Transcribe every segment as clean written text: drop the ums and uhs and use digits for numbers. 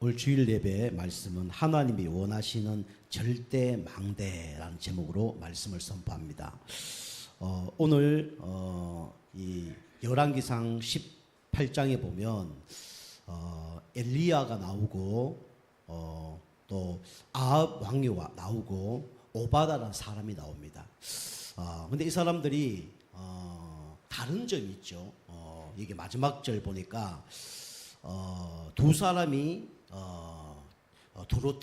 오늘 주일 예배 말씀은 하나님이 원하시는 절대 망대라는 제목으로 말씀을 선포합니다. 오늘 이 열왕기상 18장에 보면 엘리야가 나오고 또 아합 왕유가 나오고 오바다라는 사람이 나옵니다. 근데 이 사람들이 다른 점이 있죠. 이게 마지막 절 보니까 두 사람이 도로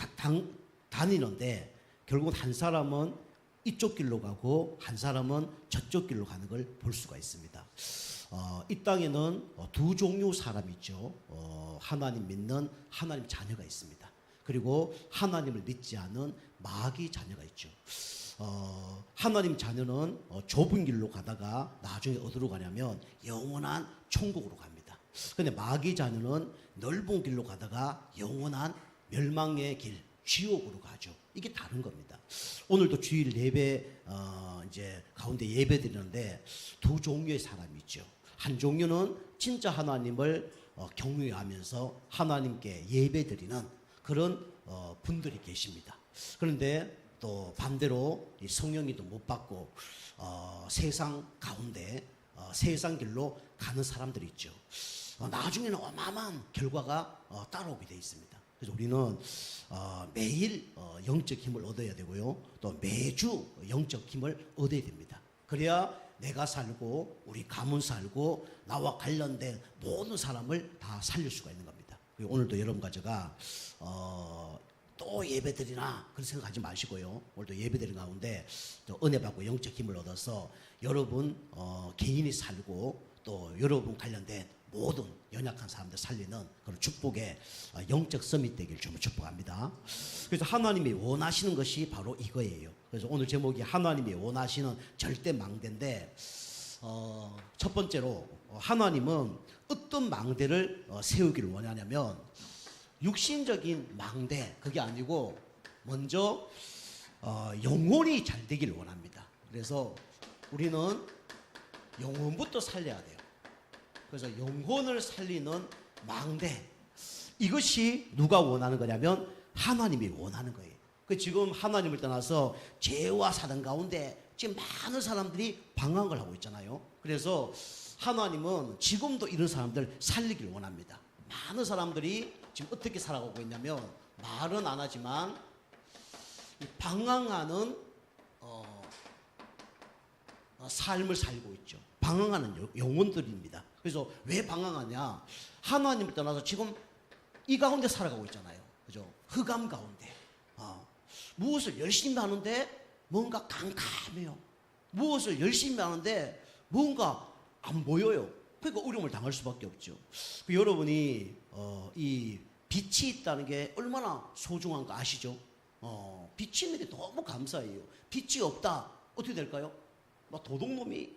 다니는데 결국은 한 사람은 이쪽 길로 가고 한 사람은 저쪽 길로 가는 걸 볼 수가 있습니다. 이 땅에는 두 종류 사람이 있죠. 하나님 믿는 하나님 자녀가 있습니다. 그리고 하나님을 믿지 않은 마귀 자녀가 있죠. 하나님 자녀는 좁은 길로 가다가 나중에 어디로 가냐면 영원한 천국으로 갑니다. 근데 마귀 자녀는 넓은 길로 가다가 영원한 멸망의 길, 지옥으로 가죠. 이게 다른 겁니다. 오늘도 주일 예배 이제 가운데 예배 드리는데 두 종류의 사람이 있죠. 한 종류는 진짜 하나님을 경외하면서 하나님께 예배 드리는 그런 분들이 계십니다. 그런데 또 반대로 이 성령님도 못 받고 세상 가운데 세상 길로 가는 사람들이 있죠. 나중에는 어마어마한 결과가 따라오게 되어 있습니다. 그래서 우리는 매일 영적 힘을 얻어야 되고요. 또 매주 영적 힘을 얻어야 됩니다. 그래야 내가 살고 우리 가문 살고 나와 관련된 모든 사람을 다 살릴 수가 있는 겁니다. 오늘도 여러분과 제가 또 예배 드리나 그런 생각하지 마시고요. 오늘도 예배 드리는 가운데 또 은혜 받고 영적 힘을 얻어서 여러분 개인이 살고 또 여러분 관련된 모든 연약한 사람들 살리는 그런 축복의 영적 서밋 되기를 좀 축복합니다. 그래서 하나님이 원하시는 것이 바로 이거예요. 그래서 오늘 제목이 하나님이 원하시는 절대 망대인데 첫 번째로 하나님은 어떤 망대를 세우기를 원하냐면 육신적인 망대 그게 아니고 먼저 영혼이 잘 되기를 원합니다. 그래서 우리는 영혼부터 살려야 돼요. 그래서 영혼을 살리는 망대 이것이 누가 원하는 거냐면 하나님이 원하는 거예요. 지금 하나님을 떠나서 죄와 사단 가운데 지금 많은 사람들이 방황을 하고 있잖아요. 그래서 하나님은 지금도 이런 사람들 살리기를 원합니다. 많은 사람들이 지금 어떻게 살아가고 있냐면 말은 안 하지만 방황하는 삶을 살고 있죠. 방황하는 영혼들입니다. 그래서 왜 방황하냐? 하나님을 떠나서 지금 이 가운데 살아가고 있잖아요. 그죠? 흑암 가운데. 무엇을 열심히 하는데 뭔가 깜깜해요. 무엇을 열심히 하는데 뭔가 안 보여요. 그러니까 어려움을 당할 수밖에 없죠. 여러분이 이 빛이 있다는 게 얼마나 소중한 거 아시죠? 빛이 있는 게 너무 감사해요. 빛이 없다 어떻게 될까요? 막 도둑놈이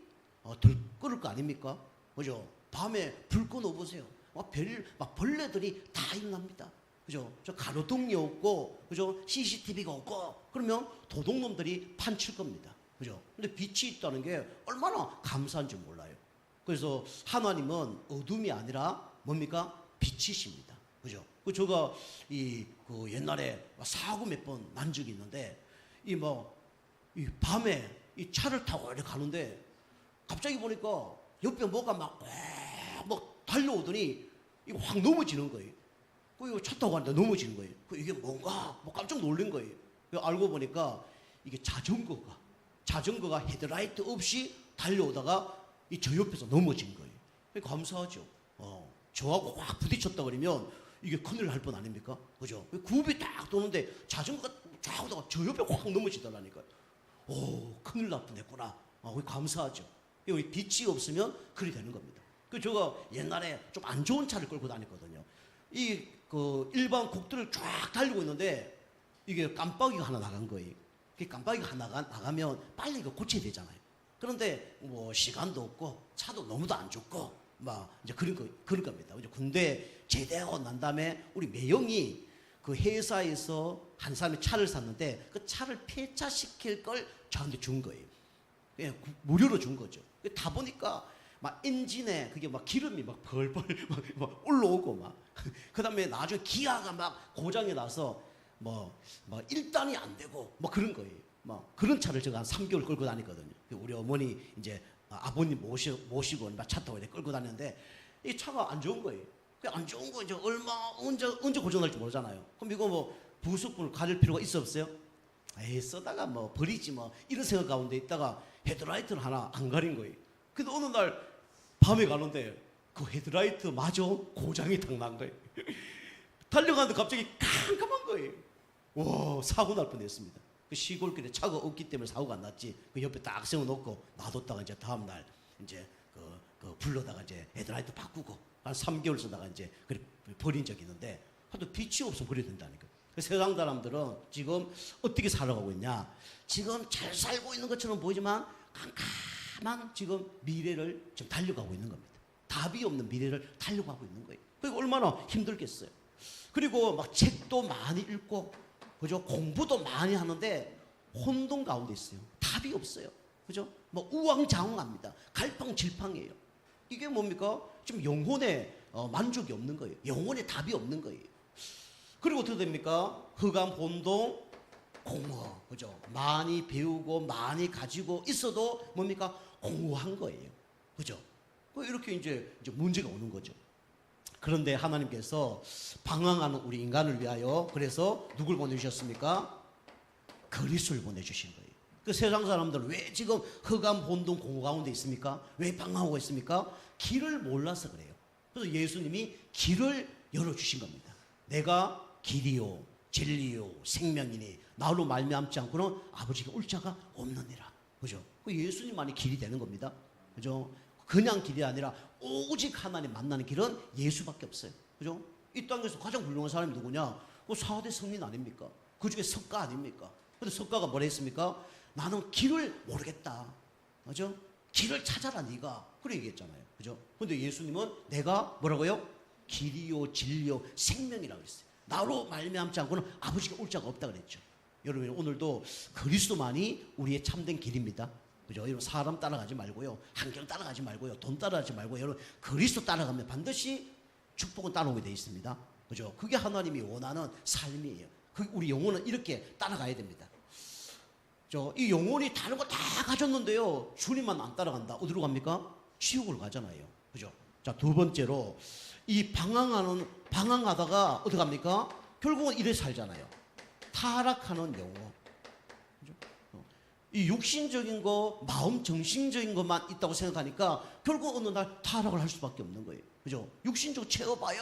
들끓을 거 아닙니까? 그죠? 밤에 불 꺼놓 보세요. 막 벌레들이 다 일납니다. 그죠? 저 가로등이 없고, 그죠? CCTV가 없고, 그러면 도둑놈들이 판칠 겁니다. 그죠? 근데 빛이 있다는 게 얼마나 감사한지 몰라요. 그래서 하나님은 어둠이 아니라 뭡니까? 빛이십니다. 그죠? 제가 그 옛날에 사고 몇 번 난 적이 있는데, 이 밤에 이 차를 타고 이렇게 가는데, 갑자기 보니까 옆에 뭐가 막 달려오더니 이거 확 넘어지는 거예요. 이거 차 타고 가는데 넘어지는 거예요. 이게 뭔가 깜짝 놀란 거예요. 알고 보니까 이게 자전거가 헤드라이트 없이 달려오다가 저 옆에서 넘어진 거예요. 감사하죠. 저하고 확 부딪혔다 그러면 이게 큰일 날 뻔 아닙니까? 그죠? 굽이 딱 도는데 자전거가 쫙 오다가 저 옆에 확 넘어지더라니까요. 큰일 날 뻔했구나. 감사하죠. 우리 빛이 없으면 그리 되는 겁니다. 제가 옛날에 좀 안 좋은 차를 끌고 다녔거든요. 일반 국도를 쫙 달리고 있는데 이게 깜빡이가 하나 나간 거예요. 깜빡이가 하나 나가면 빨리 이거 고쳐야 되잖아요. 그런데 시간도 없고 차도 너무도 안 좋고 이제 그런 겁니다. 군대 제대하고 난 다음에 우리 매형이 그 회사에서 한 사람이 차를 샀는데 그 차를 폐차시킬 걸 저한테 준 거예요. 무료로 준 거죠. 다 보니까 막 엔진에 그게 막 기름이 막 벌벌 막 올라오고 막 그다음에 나중에 기아가 막 고장이 나서 뭐 1단이 안 되고 뭐 그런 거예요. 뭐 그런 차를 제가 한 3개월 끌고 다니거든요. 우리 어머니 이제 아버님 모시고 막 차 타고 이렇게 끌고 다녔는데 이 차가 안 좋은 거예요. 안 좋은 거 이제 언제 고장날지 모르잖아요. 그럼 이거 뭐 부속품을 가질 필요가 있어 없어요? 에이 쓰다가 뭐 버리지 뭐 이런 생각 가운데 있다가 헤드라이트를 하나 안 가린 거예요. 근데 어느 날 밤에 가는데 그 헤드라이트 마저 고장이 탁 난 거예요. 달려가는데 갑자기 깜깜한 거예요. 와 사고 날 뻔했습니다. 그 시골길에 차가 없기 때문에 사고가 안 났지. 그 옆에 딱 세워놓고 놔뒀다가 이제 다음 날 이제 그 불러다가 이제 헤드라이트 바꾸고 한 3개월 쓰다가 이제 그래 버린 적이 있는데 하도 빛이 없어 버려야 된다니까. 세상 사람들은 지금 어떻게 살아가고 있냐? 지금 잘 살고 있는 것처럼 보이지만 깜깜한 지금 미래를 지금 달려가고 있는 겁니다. 답이 없는 미래를 달려가고 있는 거예요. 그리고 얼마나 힘들겠어요. 그리고 막 책도 많이 읽고 그죠? 공부도 많이 하는데 혼돈 가운데 있어요. 답이 없어요. 그죠? 뭐 우왕좌왕합니다. 갈팡질팡이에요. 이게 뭡니까? 지금 영혼에 만족이 없는 거예요. 영혼에 답이 없는 거예요. 그리고 어떻게 됩니까? 흑암, 혼동, 공허. 그죠? 많이 배우고 많이 가지고 있어도 뭡니까? 공허한 거예요. 그죠? 이렇게 이제 문제가 오는 거죠. 그런데 하나님께서 방황하는 우리 인간을 위하여 그래서 누굴 보내주셨습니까? 그리스도를 보내주신 거예요. 그 세상 사람들은 왜 지금 흑암, 혼돈, 공허 가운데 있습니까? 왜 방황하고 있습니까? 길을 몰라서 그래요. 그래서 예수님이 길을 열어주신 겁니다. 내가 길이요 진리요 생명이니 나로 말미암지 않고는 아버지가 올 자가 없느니라. 그죠? 예수님만이 길이 되는 겁니다. 그죠? 그냥 길이 아니라 오직 하나님 만나는 길은 예수밖에 없어요. 그죠? 이 땅에서 가장 훌륭한 사람이 누구냐? 4대 성민 아닙니까? 그 중에 석가 아닙니까? 근데 석가가 뭐라 했습니까? 나는 길을 모르겠다. 그죠? 길을 찾아라 네가. 그래 얘기했잖아요. 그죠? 근데 예수님은 내가 뭐라고요? 길이요 진리요 생명이라고 했어요. 나로 말미암지 않고는 아버지가 올 자가 없다 그랬죠. 여러분 오늘도 그리스도만이 우리의 참된 길입니다. 그죠? 여러분 사람 따라가지 말고요. 환경 따라가지 말고요. 돈 따라가지 말고요. 여러분 그리스도 따라가면 반드시 축복은 따라오게 되어 있습니다. 그죠? 그게 하나님이 원하는 삶이에요. 우리 영혼은 이렇게 따라가야 됩니다. 이 영혼이 다른 거 다 가졌는데요. 주님만 안 따라간다. 어디로 갑니까? 지옥으로 가잖아요. 그죠? 자, 두 번째로 이 방황하다가 어디 갑니까? 결국은 이래 살잖아요. 타락하는 영혼. 그죠? 이 육신적인 거, 마음 정신적인 것만 있다고 생각하니까 결국 어느 날 타락을 할 수밖에 없는 거예요. 그죠? 육신적으로 채워봐야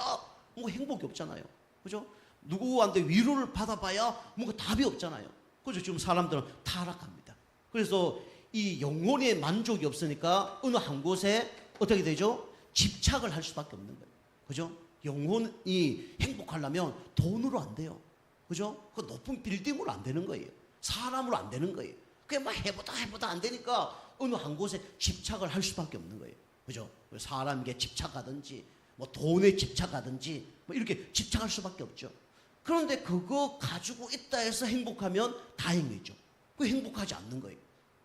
뭔가 행복이 없잖아요. 그죠? 누구한테 위로를 받아봐야 뭔가 답이 없잖아요. 그죠? 지금 사람들은 타락합니다. 그래서 이 영혼의 만족이 없으니까 어느 한 곳에 어떻게 되죠? 집착을 할 수밖에 없는 거예요. 그죠? 영혼이 행복하려면 돈으로 안 돼요. 그죠? 그 높은 빌딩으로 안 되는 거예요. 사람으로 안 되는 거예요. 그게 막 해보다 안 되니까 어느 한 곳에 집착을 할 수밖에 없는 거예요. 그죠? 사람에게 집착하든지 뭐 돈에 집착하든지 뭐 이렇게 집착할 수밖에 없죠. 그런데 그거 가지고 있다 해서 행복하면 다행이죠. 그 행복하지 않는 거예요.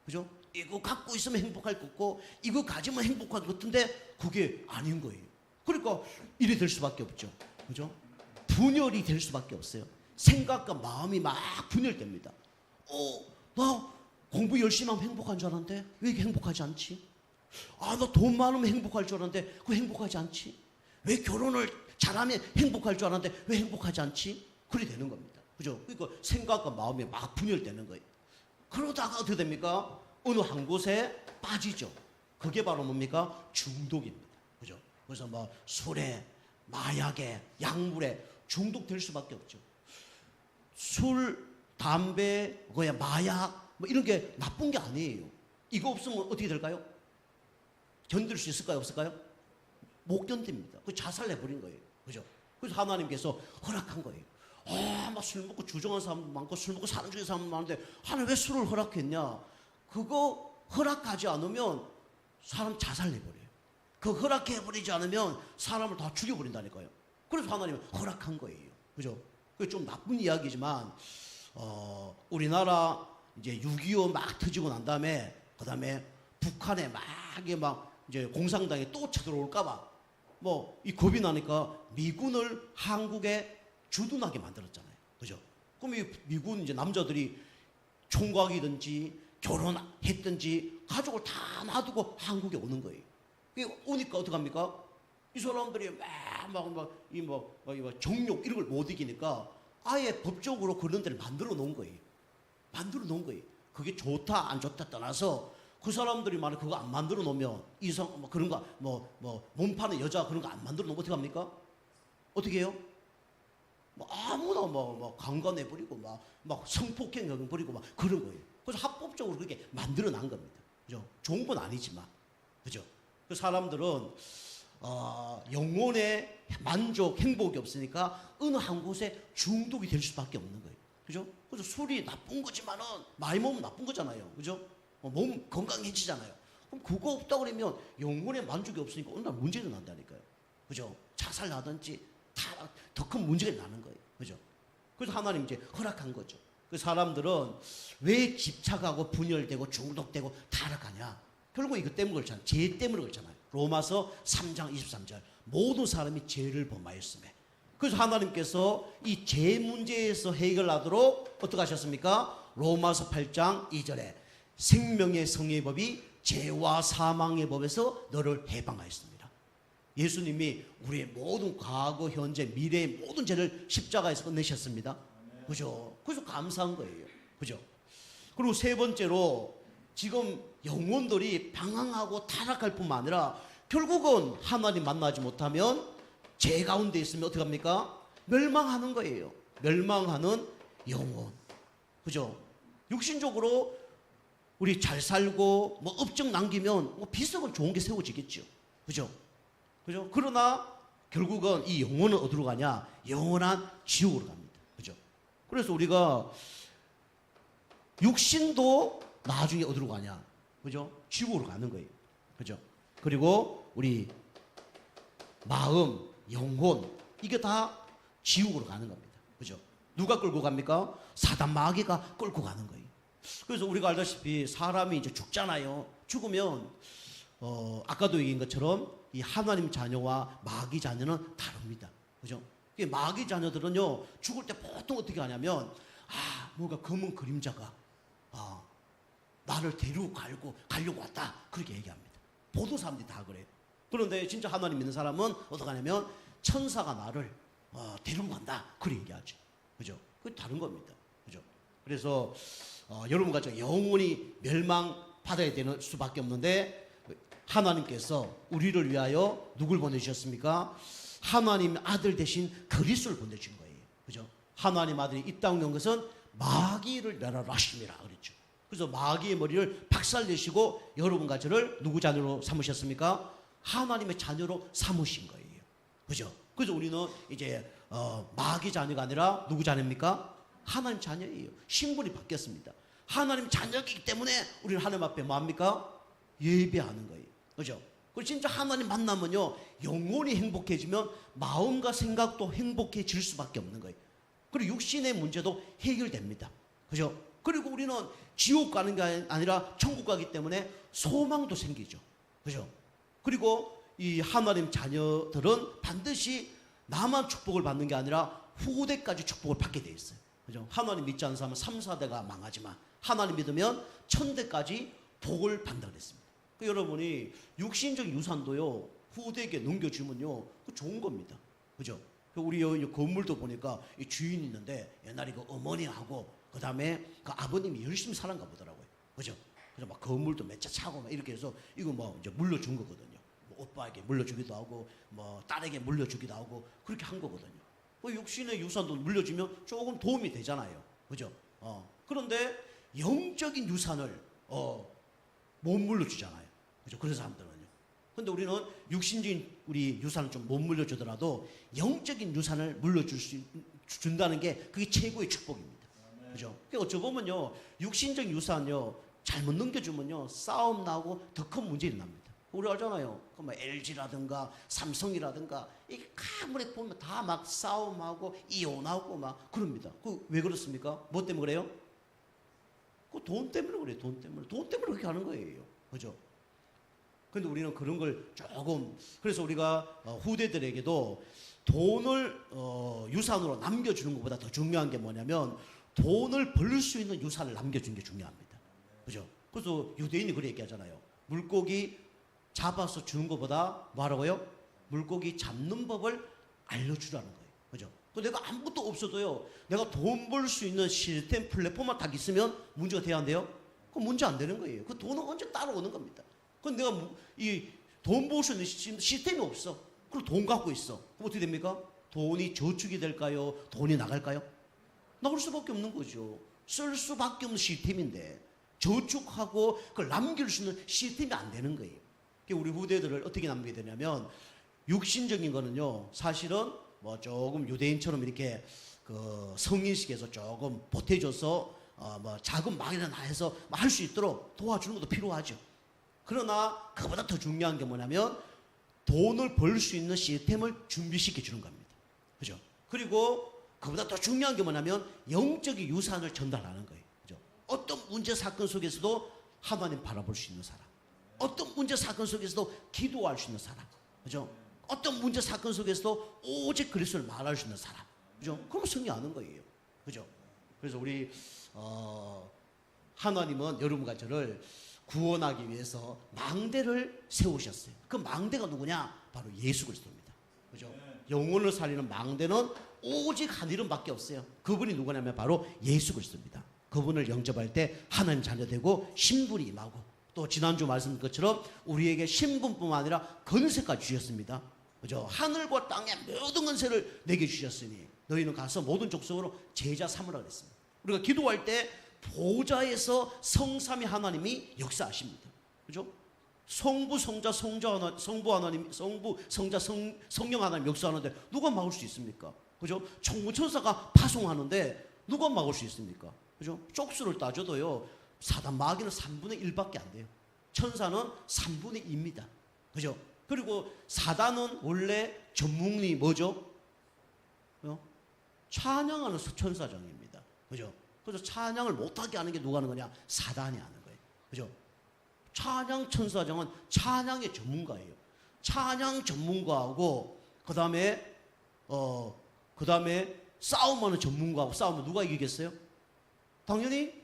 그죠? 이거 갖고 있으면 행복할 것 같고 이거 가지면 행복할 것 같은데 그게 아닌 거예요. 그러니까 이래 될 수밖에 없죠. 그죠? 분열이 될 수밖에 없어요. 생각과 마음이 막 분열됩니다. 나 공부 열심히 하면 행복한 줄 알았는데 왜 이렇게 행복하지 않지? 나 돈 많으면 행복할 줄 알았는데 왜 행복하지 않지? 왜 결혼을 잘하면 행복할 줄 알았는데 왜 행복하지 않지? 그래 되는 겁니다. 그죠? 그러니까 생각과 마음이 막 분열되는 거예요. 그러다가 어떻게 됩니까? 어느 한 곳에 빠지죠. 그게 바로 뭡니까? 중독입니다. 그죠? 그래서 뭐 술에, 마약에, 약물에 중독될 수밖에 없죠. 술, 담배, 마약 뭐 이런 게 나쁜 게 아니에요. 이거 없으면 어떻게 될까요? 견딜 수 있을까요? 없을까요? 못 견딥니다. 그 자살해버린 거예요. 그죠? 그래서 하나님께서 허락한 거예요. 막 술 먹고 주정한 사람도 많고 술 먹고 사는 중인 사람도 많은데 하나님 왜 술을 허락했냐? 그거 허락하지 않으면 사람 자살해버려요. 그 허락해버리지 않으면 사람을 다 죽여버린다니까요. 그래서 하나님은 허락한 거예요. 그죠? 그게 좀 나쁜 이야기지만 우리나라 이제 6.25 막 터지고 난 다음에 그 다음에 북한에 막 이제 공산당에 또 쳐들어올까봐 뭐 이 겁이 나니까 미군을 한국에 주둔하게 만들었잖아요. 그죠? 그럼 이 미군 이제 남자들이 총각이든지 결혼했든지 가족을 다 놔두고 한국에 오는 거예요. 오니까 어떡합니까? 이 사람들이 막 정욕 이런 걸 못 이기니까 아예 법적으로 그런 데를 만들어 놓은 거예요. 만들어 놓은 거예요. 그게 좋다 안 좋다 떠나서 그 사람들이 만약 그거 안 만들어 놓으면 이성 뭐 그런 거 몸 파는 여자 그런 거 안 만들어 놓으면 어떻게 합니까? 어떻게 해요? 뭐 아무나 뭐 강간해 버리고 막 성폭행 버리고 막 그런 거예요. 그래서 합법적으로 그렇게 만들어 난 겁니다. 그죠? 좋은 건 아니지만 그죠? 그 사람들은 영혼의 만족, 행복이 없으니까 어느 한 곳에 중독이 될 수밖에 없는 거예요. 그죠? 그래서 술이 나쁜 거지만은 많이 먹으면 나쁜 거잖아요. 그죠? 몸 건강해지잖아요. 그럼 그거 없다 그러면 영혼의 만족이 없으니까 어느 날 문제가 난다니까요. 그죠? 자살하든지 더 큰 문제가 나는 거예요. 그죠? 그래서 하나님 이제 허락한 거죠. 그 사람들은 왜 집착하고 분열되고 중독되고 타락하냐? 결국 이것 때문에 그렇잖아요. 죄 때문에 그렇잖아요. 로마서 3장 23절 모든 사람이 죄를 범하였으며 그래서 하나님께서 이 죄 문제에서 해결하도록 어떻게 하셨습니까? 로마서 8장 2절에 생명의 성의 법이 죄와 사망의 법에서 너를 해방하였습니다. 예수님이 우리의 모든 과거, 현재, 미래의 모든 죄를 십자가에서 끝내셨습니다. 그죠? 그래서 감사한 거예요. 그죠? 그리고 세 번째로 지금 영혼들이 방황하고 타락할 뿐만 아니라 결국은 하나님 만나지 못하면 죄 가운데 있으면 어떻게 합니까? 멸망하는 거예요. 멸망하는 영혼. 그죠? 육신적으로 우리 잘 살고 뭐 업적 남기면 뭐 비석은 좋은 게 세워지겠죠. 그죠? 그죠? 그러나 결국은 이 영혼은 어디로 가냐? 영원한 지옥으로 갑니다. 그죠? 그래서 우리가 육신도 나중에 어디로 가냐? 그죠? 지옥으로 가는 거예요. 그죠? 그리고 우리 마음, 영혼 이게 다 지옥으로 가는 겁니다. 그죠? 누가 끌고 갑니까? 사단 마귀가 끌고 가는 거예요. 그래서 우리가 알다시피 사람이 이제 죽잖아요. 죽으면 아까도 얘기한 것처럼 이 하나님 자녀와 마귀 자녀는 다릅니다. 그죠? 마귀 자녀들은요 죽을 때 보통 어떻게 하냐면 뭔가 검은 그림자가 나를 데리고 가려고 왔다 그렇게 얘기합니다. 보통 사람들이 다 그래요. 그런데 진짜 하나님 믿는 사람은 어떻게 하냐면 천사가 나를 데리고 간다 그렇게 얘기하죠. 그죠? 그게 다른 겁니다. 그죠? 그래서 여러분과 저 영원히 멸망받아야 되는 수밖에 없는데 하나님께서 우리를 위하여 누굴 보내주셨습니까? 하나님 아들 대신 그리스도를 보내준 거예요. 그죠? 하나님 아들이 이 땅에 온 것은 마귀를 멸하라 하심이라 그랬죠. 그래서 마귀의 머리를 박살내시고 여러분과 저를 누구 자녀로 삼으셨습니까? 하나님의 자녀로 삼으신 거예요. 그죠? 그래서 우리는 이제 마귀 자녀가 아니라 누구 자녀입니까? 하나님 자녀예요. 신분이 바뀌었습니다. 하나님 자녀이기 때문에 우리는 하나님 앞에 뭐합니까? 예배하는 거예요. 그죠? 그리고 진짜 하나님 만나면요 영혼이 행복해지면 마음과 생각도 행복해질 수밖에 없는 거예요. 그리고 육신의 문제도 해결됩니다. 그죠? 그리고 우리는 지옥 가는 게 아니라 천국 가기 때문에 소망도 생기죠. 그죠? 그리고 이 하나님 자녀들은 반드시 나만 축복을 받는 게 아니라 후대까지 축복을 받게 돼 있어요. 그죠? 하나님 믿지 않는 사람은 3, 4대가 망하지만 하나님 믿으면 1000대까지 복을 받는다 그랬습니다. 여러분이 육신적 유산도요 후대에게 넘겨주면요 그 좋은 겁니다. 그죠? 우리 여기 건물도 보니까 이 주인이 있는데 옛날에 그 어머니하고 그 다음에 그 아버님이 열심히 살았나 보더라고요. 그죠? 그래서 막 건물도 몇 채 차고 막 이렇게 해서 이거 뭐 이제 물려준 거거든요. 뭐 오빠에게 물려주기도 하고 뭐 딸에게 물려주기도 하고 그렇게 한 거거든요. 그 육신의 유산도 물려주면 조금 도움이 되잖아요. 그죠? 그런데 영적인 유산을 못 물려주잖아요. 그죠? 그런 사람들은요. 근데 우리는 육신적인 우리 유산을 좀 못 물려주더라도 영적인 유산을 준다는 게 그게 최고의 축복입니다. 그죠? 그러니까 어찌 보면요, 육신적 유산요, 잘못 넘겨주면요, 싸움 나고 더 큰 문제가 납니다. 우리 알잖아요. 그 뭐 LG라든가 삼성이라든가 이게 아무리 보면 다 막 싸움하고 이혼하고 막 그럽니다. 그 왜 그렇습니까? 뭐 때문에 그래요? 그 돈 때문에 그래요. 돈 때문에 그렇게 하는 거예요. 그죠? 근데 우리는 그런 걸 조금, 그래서 우리가 후대들에게도 돈을 유산으로 남겨주는 것보다 더 중요한 게 뭐냐면 돈을 벌 수 있는 유산을 남겨주는 게 중요합니다. 그죠? 그래서 유대인이 그렇게 얘기하잖아요. 물고기 잡아서 주는 것보다 뭐하라고요? 물고기 잡는 법을 알려주라는 거예요. 그죠? 내가 아무것도 없어도요, 내가 돈 벌 수 있는 시스템 플랫폼만 딱 있으면 문제가 돼야 안 돼요? 그 문제 안 되는 거예요. 그 돈은 언제 따라오는 겁니다. 근데 내가 이 돈 벌 수 있는 시스템이 없어. 그럼 돈 갖고 있어. 그럼 어떻게 됩니까? 돈이 저축이 될까요? 돈이 나갈까요? 나올 수밖에 없는 거죠. 쓸 수밖에 없는 시스템인데 저축하고 그걸 남길 수 있는 시스템이 안 되는 거예요. 우리 후대들을 어떻게 남기게 되냐면 육신적인 거는요, 사실은 뭐 조금 유대인처럼 이렇게 그 성인식에서 조금 보태줘서 뭐 자금 마련이나 해서 할 수 있도록 도와주는 것도 필요하죠. 그러나 그보다 더 중요한 게 뭐냐면 돈을 벌 수 있는 시스템을 준비시켜 주는 겁니다. 그죠? 그리고 그보다 더 중요한 게 뭐냐면 영적인 유산을 전달하는 거예요. 그죠? 어떤 문제 사건 속에서도 하나님 바라볼 수 있는 사람, 어떤 문제 사건 속에서도 기도할 수 있는 사람, 그죠? 어떤 문제 사건 속에서도 오직 그리스도를 말할 수 있는 사람, 그죠? 그럼 승리하는 거예요. 그죠? 그래서 우리 하나님은 여러분과 저를 구원하기 위해서 망대를 세우셨어요. 그 망대가 누구냐? 바로 예수 그리스도입니다. 그죠? 영혼을 살리는 망대는 오직 한 이름밖에 없어요. 그분이 누구냐면 바로 예수 그리스도입니다. 그분을 영접할 때 하나님 자녀 되고 신분이 임하고, 또 지난주 말씀 것처럼 우리에게 신분뿐만 아니라 권세까지 주셨습니다. 그죠? 하늘과 땅의 모든 권세를 내게 주셨으니 너희는 가서 모든 족속으로 제자 삼으라 그랬습니다. 우리가 기도할 때 보좌에서 성삼위 하나님이 역사하십니다. 그죠? 성부, 성자, 성부 하나님, 성부, 성자, 성령 하나님 역사하는데 누가 막을 수 있습니까? 그죠? 천사가 파송하는데 누가 막을 수 있습니까? 그죠? 쪽수를 따져도요, 사단 마귀는 3분의 1밖에 안 돼요. 천사는 3분의 2입니다. 그죠? 그리고 사단은 원래 전문이 뭐죠? 찬양하는 천사장입니다. 그죠? 그래서 찬양을 못하게 하는 게 누가 하는 거냐? 사단이 하는 거예요. 그죠? 찬양 천사장은 찬양의 전문가예요. 찬양 전문가하고 그 다음에 싸움하는 전문가하고 싸우면 누가 이기겠어요? 당연히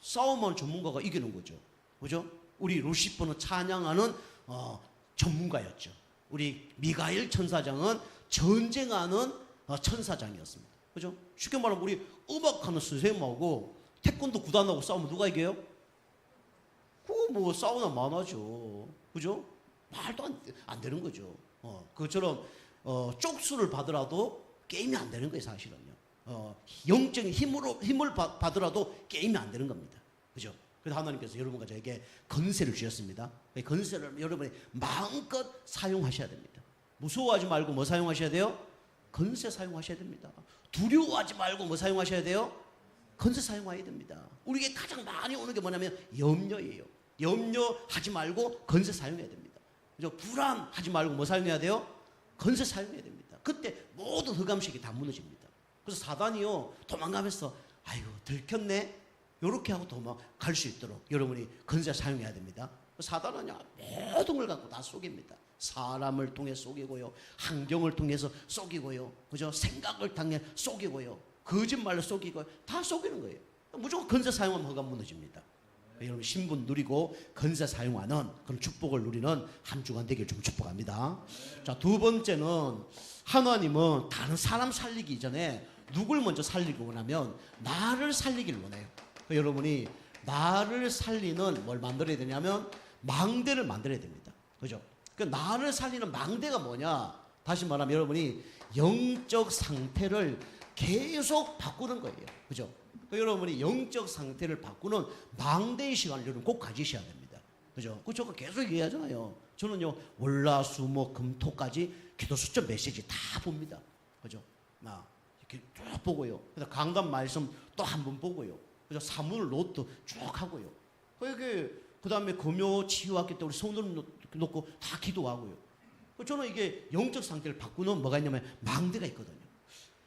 싸움하는 전문가가 이기는 거죠. 그죠? 우리 루시퍼는 찬양하는 전문가였죠. 우리 미가엘 천사장은 전쟁하는 천사장이었습니다. 그죠? 쉽게 말하면 우리 음악하는 선생님하고 태권도 구단하고 싸우면 누가 이겨요? 그거 뭐 싸우나 마나죠. 그죠? 말도 안 되는 거죠. 그처럼 쪽수를 받으라도 게임이 안 되는 거예요, 사실은요. 영적인 힘을 받으라도 게임이 안 되는 겁니다. 그죠? 그래서 하나님께서 여러분과 저에게 권세를 주셨습니다. 권세를 여러분이 마음껏 사용하셔야 됩니다. 무서워하지 말고 뭐 사용하셔야 돼요? 권세 사용하셔야 됩니다. 두려워하지 말고 뭐 사용하셔야 돼요? 권세 사용해야 됩니다. 우리에게 가장 많이 오는 게 뭐냐면 염려예요. 염려하지 말고 권세 사용해야 됩니다. 그죠? 불안하지 말고 뭐 사용해야 돼요? 권세 사용해야 됩니다. 그때 모든 흑암식이 다 무너집니다. 그래서 사단이요, 도망가면서 아이고 들켰네 요렇게 하고 도망갈 수 있도록 여러분이 권세 사용해야 됩니다. 사단은요, 모든 걸 갖고 다 속입니다. 사람을 통해 속이고요, 환경을 통해서 속이고요, 그죠? 생각을 통해 속이고요, 거짓말로 속이고요, 다 속이는 거예요. 무조건 권세 사용하면 허가 무너집니다. 여러분 신분 누리고 권세 사용하는 그런 축복을 누리는 한 주간 되길 좀 축복합니다. 자, 두 번째는 하나님은 다른 사람 살리기 이전에 누굴 먼저 살리고 원하면 나를 살리기를 원해요. 여러분이 나를 살리는 뭘 만들어야 되냐면 망대를 만들어야 됩니다. 그죠? 그 나를 살리는 망대가 뭐냐? 다시 말하면 여러분이 영적 상태를 계속 바꾸는 거예요. 그죠? 여러분이 영적 상태를 바꾸는 망대의 시간을 여러분 꼭 가지셔야 됩니다. 그죠? 그 제가 계속 얘기하잖아요. 저는요, 월화수목금토까지 기도 수첩 메시지 다 봅니다. 그죠? 이렇게 쭉 보고요. 그래서 강단 말씀 또 한 번 보고요. 그죠? 사문을 노트 쭉 하고요. 그 다음에 금요 치유학기 때 우리 손을 놓고 다 기도하고요. 저는 이게 영적 상태를 바꾸는 뭐가 있냐면 망대가 있거든요.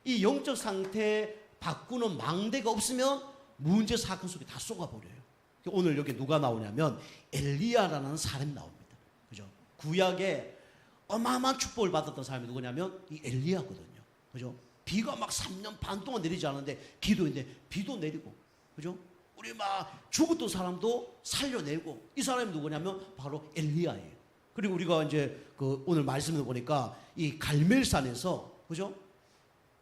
이 영적 상태 바꾸는 망대가 없으면 문제 사건 속에 다 쏘가버려요. 오늘 여기 누가 나오냐면 엘리야라는 사람이 나옵니다. 그죠? 구약에 어마어마한 축복을 받았던 사람이 누구냐면 이 엘리야거든요. 그죠? 비가 막 3년 반 동안 내리지 않았는데 기도인데 비도 내리고, 그죠? 우리 막 죽었던 사람도 살려내고, 이 사람이 누구냐면 바로 엘리야예요. 그리고 우리가 이제 그 오늘 말씀을 보니까 이 갈멜산에서, 그죠?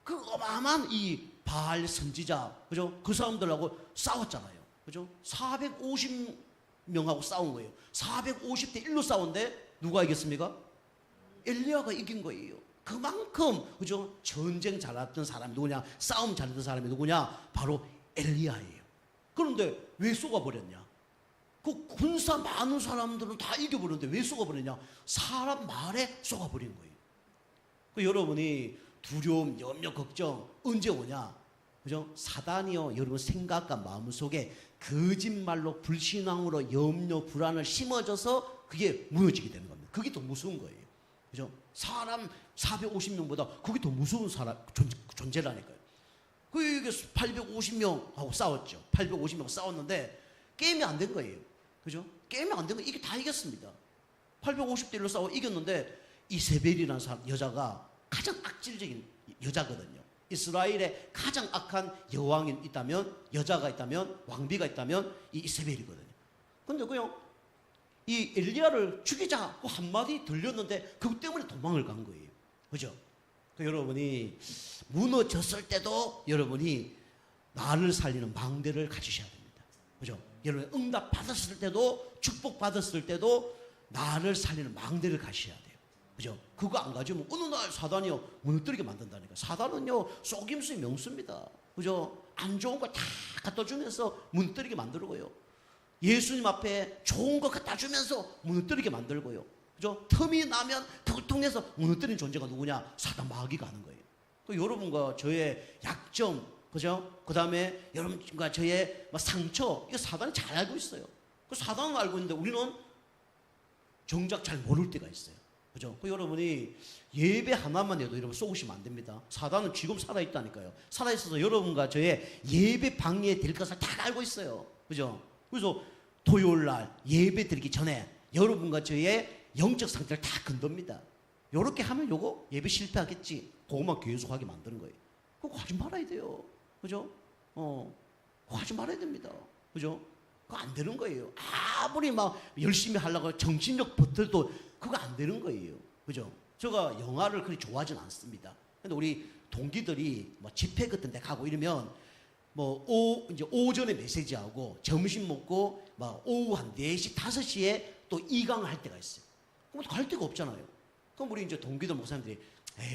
그 어마어마한 이 바알 선지자, 그죠? 그 사람들하고 싸웠잖아요. 그죠? 450명하고 싸운 거예요. 450대 1로 싸웠는데 누가 이겼습니까? 엘리야가 이긴 거예요. 그만큼, 그죠? 전쟁 잘했던 사람이 누구냐? 싸움 잘했던 사람이 누구냐? 바로 엘리야예요. 그런데 왜 쏘가버렸냐? 그 군사 많은 사람들은 다 이겨버렸는데 왜 쏘가버렸냐? 사람 말에 쏘가버린 거예요. 그 여러분이 두려움, 염려, 걱정 언제 오냐? 그죠? 사단이요, 여러분 생각과 마음 속에 거짓말로 불신앙으로 염려, 불안을 심어줘서 그게 무너지게 되는 겁니다. 그게 더 무서운 거예요. 그죠? 사람 450명보다 그게 더 무서운 사람, 존재라니까요. 그게 850명하고 싸웠죠. 850명 싸웠는데 게임이 안 된 거예요. 그죠? 게임이 안 된 거예요. 이게 다 이겼습니다. 850대 1로 싸워 이겼는데 이세벨이라는 여자가 가장 악질적인 여자거든요. 이스라엘에 가장 악한 여왕이 있다면, 여자가 있다면, 왕비가 있다면 이 이세벨이거든요. 근데 그냥 이 엘리야를 죽이자고 한마디 들렸는데 그것 때문에 도망을 간 거예요. 그죠? 그 여러분이 무너졌을 때도 여러분이 나를 살리는 망대를 가지셔야 됩니다. 그죠? 여러분 응답 받았을 때도, 축복 받았을 때도 나를 살리는 망대를 가셔야 돼요. 그죠? 그거 안 가지면 어느 날 사단이요 무너뜨리게 만든다니까. 사단은요 속임수의 명수입니다. 그죠? 안 좋은 거 다 갖다 주면서 무너뜨리게 만들고요. 예수님 앞에 좋은 거 갖다 주면서 무너뜨리게 만들고요. 그죠? 틈이 나면 그걸 통해서 무너뜨린 존재가 누구냐? 사단 마귀가 하는 거예요. 그 여러분과 저의 약점, 그죠? 그 다음에 여러분과 저의 상처, 이거 사단이 잘 알고 있어요. 그 사단은 알고 있는데 우리는 정작 잘 모를 때가 있어요. 그죠? 그 여러분이 예배 하나만 해도 여러분 쏘시면 안 됩니다. 사단은 지금 살아있다니까요. 살아있어서 여러분과 저의 예배 방해될 것을 다 알고 있어요. 그죠? 그래서 토요일 날 예배 드리기 전에 여러분과 저의 영적 상태를 다 건듭니다. 요렇게 하면 요거 예배 실패하겠지. 그것만 계속하게 만드는 거예요. 그거 하지 말아야 돼요. 그죠? 그거 하지 말아야 됩니다. 그죠? 그거 안 되는 거예요. 아무리 막 열심히 하려고 정신력 버텨도 그거 안 되는 거예요. 그죠? 제가 영화를 그리 좋아하진 않습니다. 근데 우리 동기들이 뭐 집회 같은 데 가고 이러면 이제 오전에 메시지하고 점심 먹고 막 오후 한 4시, 5시에 또 이강을 할 때가 있어요. 그럼 갈 데가 없잖아요. 그럼 우리 이제 동기들 목사님들이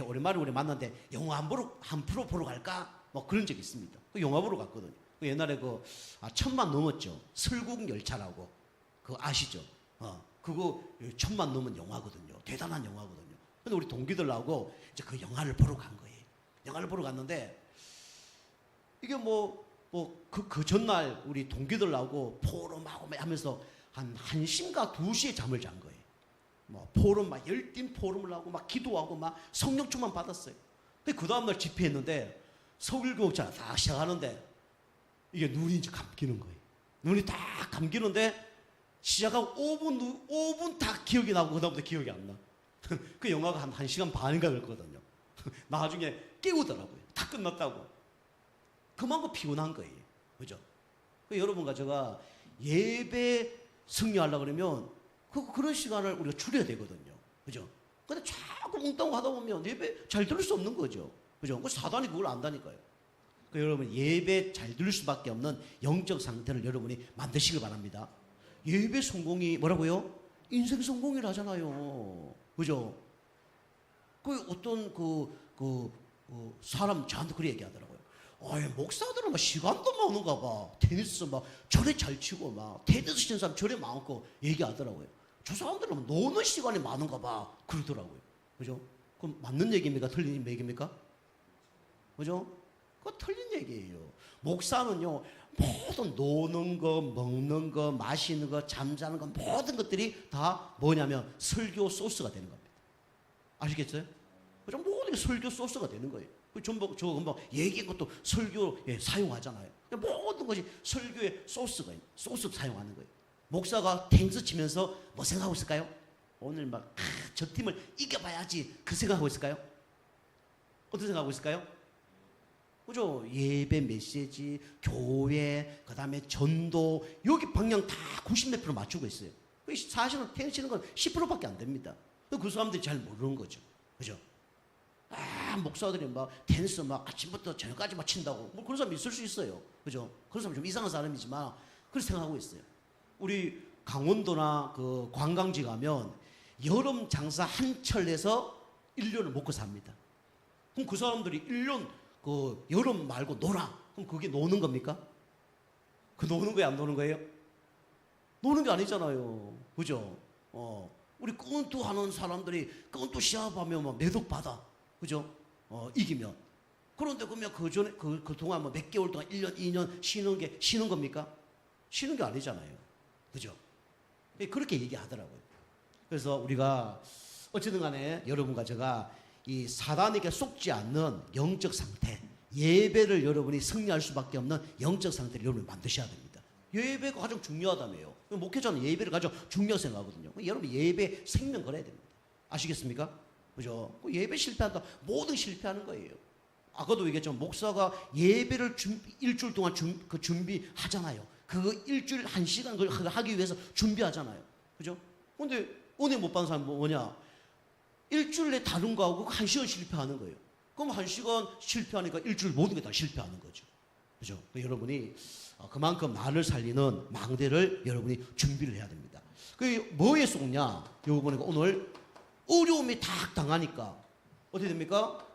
오랜만에 우리 만났는데 영화 한 프로 보러 갈까? 뭐 그런 적이 있습니다. 그 영화 보러 갔거든요. 그 옛날에 1,000만 넘었죠. 설국열차라고. 그거 아시죠? 그거 1,000만 넘은 영화거든요. 대단한 영화거든요. 근데 우리 동기들하고 이제 그 영화를 보러 간 거예요. 영화를 보러 갔는데 이게 그 전날 우리 동기들하고 포럼하고 하면서 한 1시인가 2시에 잠을 잔 거예요. 포럼 열띤 포럼을 하고 기도하고 성령 충만 받았어요. 그 다음날 집회했는데 서울교육자 다 시작하는데 이게 눈이 이제 감기는 거예요. 눈이 다 감기는데 시작하고 5분 다 기억이 나고 그다음부터 기억이 안 나. 그 영화가 한 1시간 반인가 됐거든요. 나중에 깨우더라고요. 다 끝났다고. 그만큼 피곤한 거예요. 그죠? 여러분과 제가 예배 승리하려고 그러면 그런 시간을 우리가 줄여야 되거든요. 그죠? 근데 자꾸 뭉땅 하다 보면 예배 잘 들을 수 없는 거죠. 그죠? 사단이 그걸 안다니까요. 여러분 예배 잘 들을 수밖에 없는 영적 상태를 여러분이 만드시길 바랍니다. 예배 성공이 뭐라고요? 인생 성공이라잖아요. 그죠? 어떤 사람 저한테 그렇게 얘기하더라고요. 목사들은 시간도 많은가 봐. 테니스 저래 잘 치고 테니스 치는 사람 저래 많고 얘기하더라고요. 저 사람들은 노는 시간이 많은가 봐. 그러더라고요. 그죠? 그럼 맞는 얘기입니까? 틀린 얘기입니까? 그죠? 그거 틀린 얘기예요. 목사는요, 모든 노는 거, 먹는 거, 마시는 거, 잠자는 거, 모든 것들이 다 뭐냐면 설교 소스가 되는 겁니다. 아시겠어요? 그죠? 모든 게 설교 소스가 되는 거예요. 전부 저 금방 얘기한 것도 설교에 사용하잖아요. 모든 것이 설교의 소스 사용하는 거예요. 목사가 탱스 치면서 뭐 생각하고 있을까요? 오늘 막 저 팀을 이겨봐야지 그 생각하고 있을까요? 어떤 생각하고 있을까요? 그죠? 예배 메시지, 교회, 그 다음에 전도, 여기 방향 다 90몇 프로 맞추고 있어요. 사실은 텐 치는 건 10%밖에 안 됩니다. 그 사람들이 잘 모르는 거죠. 그죠? 목사들이 막 댄스 막 아침부터 저녁까지 막 친다고. 뭐 그런 사람 있을 수 있어요. 그죠? 그런 사람 좀 이상한 사람이지만 그렇게 생각하고 있어요. 우리 강원도나 그 관광지 가면 여름 장사 한철에서 1년을 먹고 삽니다. 그럼 그 사람들이 1년 그 여름 말고 놀아. 그럼 그게 노는 겁니까? 그 노는 거예요, 안 노는 거예요? 노는 게 아니잖아요. 그죠? 우리 끈투 하는 사람들이 끈투 시합하면 막 매덕 받아. 그죠? 이기면. 그런데 그러면 그 전에, 그동안 뭐 몇 개월 동안 1년, 2년 쉬는 겁니까? 쉬는 게 아니잖아요. 그죠? 그렇게 얘기하더라고요. 그래서 우리가 어쨌든 간에 여러분과 제가 이 사단에게 속지 않는 영적 상태, 예배를 여러분이 승리할 수밖에 없는 영적 상태를 여러분이 만드셔야 됩니다. 예배가 가장 중요하다며요. 목회자는 예배를 가장 중요하게 생각하거든요. 여러분 예배 생명 걸어야 됩니다. 아시겠습니까? 그죠? 예배 실패한다. 모든 실패하는 거예요. 아까도 얘기했지만 목사가 예배를 일주일 동안 준비하잖아요. 그 일주일 1시간 그걸 하기 위해서 준비하잖아요. 그죠? 근데 은혜 못 받는 사람은 뭐냐? 일주일에 다른 거하고 1시간 실패하는 거예요. 그럼 1시간 실패하니까 일주일 모든 게 다 실패하는 거죠. 그죠? 여러분이 그만큼 나를 살리는 망대를 여러분이 준비를 해야 됩니다. 그게 뭐에 속냐? 여기 보니까 오늘 어려움이 딱 당하니까 어떻게 됩니까?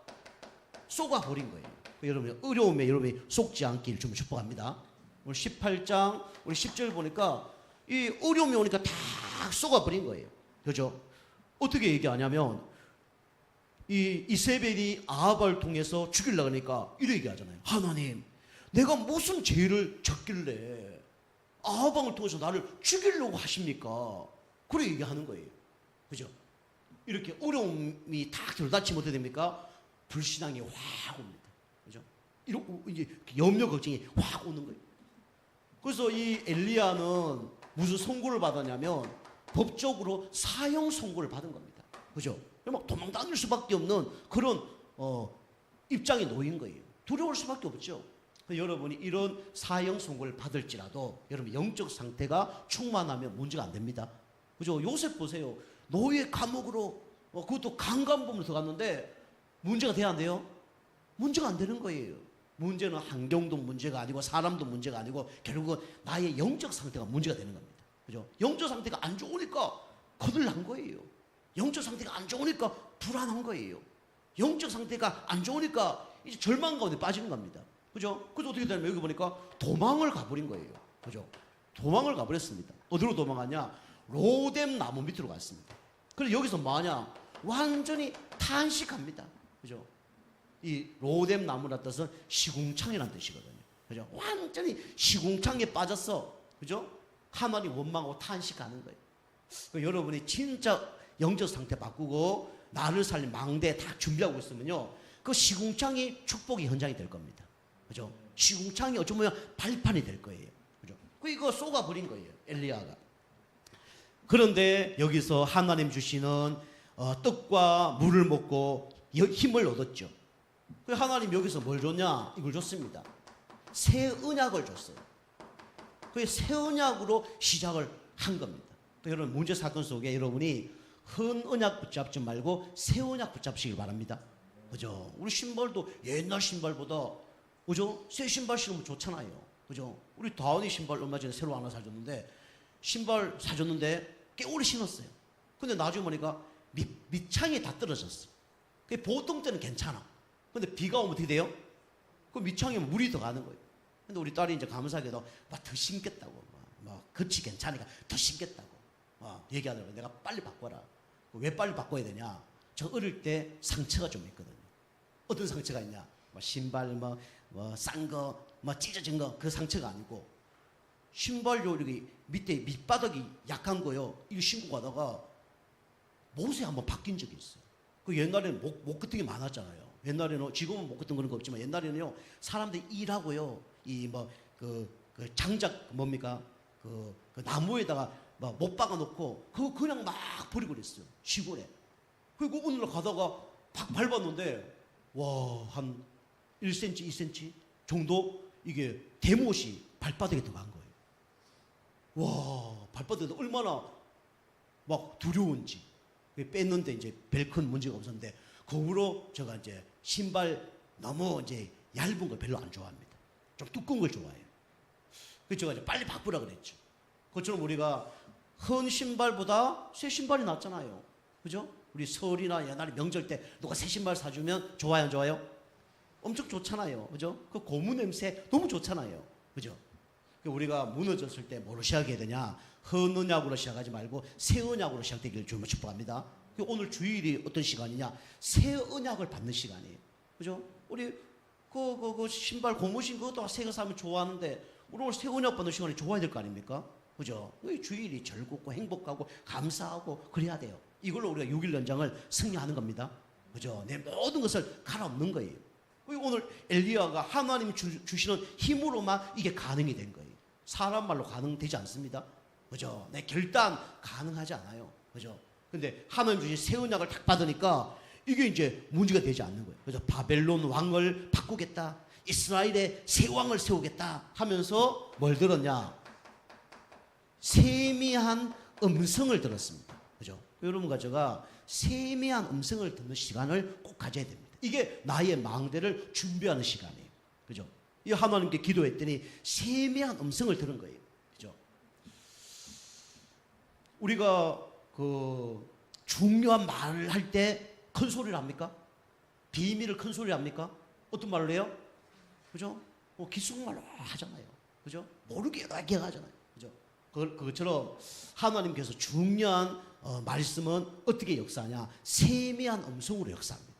쏘가버린 거예요. 여러분 어려움에 여러분이 속지 않길 좀 축복합니다. 오늘 18장 우리 10절 보니까 이 어려움이 오니까 딱 쏘가버린 거예요. 그죠? 어떻게 얘기하냐면 이 이세벨이 아합을 통해서 죽이려고 하니까 이렇게 얘기하잖아요. 하나님, 내가 무슨 죄를 졌길래 아합 왕을 통해서 나를 죽이려고 하십니까? 그렇게 얘기하는 거예요. 그죠? 이렇게 어려움이 딱 들다치면 어떻게 됩니까? 불신앙이 확 옵니다. 그죠? 이제 염려 걱정이 확 오는 거예요. 그래서 이 엘리야는 무슨 선고를 받았냐면 법적으로 사형 선고를 받은 겁니다. 그죠? 막 도망 다닐 수밖에 없는 그런 입장에 놓인 거예요. 두려울 수밖에 없죠. 여러분이 이런 사형 선고를 받을지라도 여러분 영적 상태가 충만하면 문제가 안 됩니다. 그죠? 요셉 보세요. 노예 감옥으로 그것도 강간범으로 들어갔는데 문제가 돼야 안 돼요? 문제가 안 되는 거예요. 문제는 환경도 문제가 아니고 사람도 문제가 아니고 결국은 나의 영적 상태가 문제가 되는 겁니다. 그죠? 영적 상태가 안 좋으니까 거들 난 거예요. 영적 상태가 안 좋으니까 불안한 거예요. 영적 상태가 안 좋으니까 이제 절망 가운데 빠지는 겁니다. 그죠? 그래서 어떻게 되냐면 여기 보니까 도망을 가버린 거예요. 그죠? 도망을 가버렸습니다. 어디로 도망하냐? 로뎀 나무 밑으로 갔습니다. 그래서 여기서 뭐하냐? 완전히 탄식합니다. 그죠? 이 로뎀 나무란 뜻은 시궁창이라는 뜻이거든요. 그죠? 완전히 시궁창에 빠졌어. 그죠? 하나님 원망하고 탄식하는 거예요. 여러분이 진짜 영적 상태 바꾸고 나를 살린 망대 다 준비하고 있으면요. 그 시궁창이 축복의 현장이 될 겁니다. 그죠? 시궁창이 어쩌면 발판이 될 거예요. 그죠? 이거 쏘가버린 거예요. 엘리야가. 그런데 여기서 하나님 주시는 떡과 물을 먹고 힘을 얻었죠. 하나님 여기서 뭘 줬냐? 이걸 줬습니다. 새 언약을 줬어요. 그 새 언약으로 시작을 한 겁니다. 여러분 문제 사건 속에 여러분이 헌 언약 붙잡지 말고 새 언약 붙잡시길 바랍니다. 그죠? 우리 신발도 옛날 신발보다 그죠? 새 신발 신으면 좋잖아요. 그죠? 우리 다은이 신발 얼마 전에 새로 하나 사줬는데 신발 사줬는데 꽤 오래 신었어요. 근데 나중에 보니까 밑창이 다 떨어졌어. 그게 보통 때는 괜찮아. 근데 비가 오면 어떻게 돼요? 그 밑창에 물이 더 가는 거예요. 근데 우리 딸이 이제 감사하게도 막 더 신겠다고, 겉이 괜찮으니까 더 신겠다고 얘기하더라고요. 내가 빨리 바꿔라. 왜 빨리 바꿔야 되냐? 저 어릴 때 상처가 좀 있거든요. 어떤 상처가 있냐? 신발 싼 거, 찢어진 거 그 상처가 아니고 신발 여기 밑에 밑바닥이 약한 거요. 이거 신고 가다가 못에 한번 바뀐 적이 있어요. 그 옛날에는 목 같은 게 많았잖아요. 옛날에는 지금은 목 같은 그런 거 없지만 옛날에는요 사람들이 일하고요 이 그 장작 뭡니까 그 나무에다가 막 못 박아놓고 그거 그냥 막 버리고 그랬어요. 시골에. 그리고 오늘 가다가 팍 밟았는데 와, 한 1cm, 2cm 정도 이게 대못이 발바닥에 들어간 거예요. 와, 발바닥에 얼마나 막 두려운지. 뺐는데 이제 별 큰 문제가 없었는데 그 후로 제가 이제 신발 너무 이제 얇은 걸 별로 안 좋아합니다. 좀 두꺼운 걸 좋아해요. 그래서 제가 이제 빨리 바꾸라 그랬죠. 그처럼 우리가 헌 신발보다 새 신발이 낫잖아요. 그죠? 우리 설이나 옛날에 명절 때 누가 새 신발 사주면 좋아요, 안 좋아요? 엄청 좋잖아요. 그죠? 그 고무 냄새 너무 좋잖아요. 그죠? 우리가 무너졌을 때 뭐로 시작해야 되냐? 헌 언약으로 시작하지 말고 새 언약으로 시작되기를 주님을 축복합니다. 오늘 주일이 어떤 시간이냐? 새 언약을 받는 시간이에요. 그죠? 우리 그 신발 고무신 그것도 새 거 사면 좋아하는데 우리 오늘 새 언약 받는 시간이 좋아야 될 거 아닙니까? 그죠? 주일이 즐겁고 행복하고 감사하고 그래야 돼요. 이걸로 우리가 6일 연장을 승리하는 겁니다. 그죠? 내 모든 것을 갈아엎는 거예요. 오늘 엘리야가 하나님 주시는 힘으로만 이게 가능이 된 거예요. 사람 말로 가능되지 않습니다. 그죠? 내 결단 가능하지 않아요. 그죠? 근데 하나님 주신 새 언약을 딱 받으니까 이게 이제 문제가 되지 않는 거예요. 그래서 바벨론 왕을 바꾸겠다. 이스라엘의 새 왕을 세우겠다 하면서 뭘 들었냐? 세미한 음성을 들었습니다. 그죠? 여러분과 제가 세미한 음성을 듣는 시간을 꼭 가져야 됩니다. 이게 나의 망대를 준비하는 시간이에요. 그죠? 이 하나님께 기도했더니 세미한 음성을 들은 거예요. 그죠? 우리가 그 중요한 말을 할 때 큰 소리를 합니까? 비밀을 큰 소리를 합니까? 어떤 말을 해요? 그죠? 기숙말로 하잖아요. 그죠? 모르게 이렇게 하잖아요. 그죠? 그것처럼 하나님께서 중요한 말씀은 어떻게 역사하냐? 세미한 음성으로 역사합니다.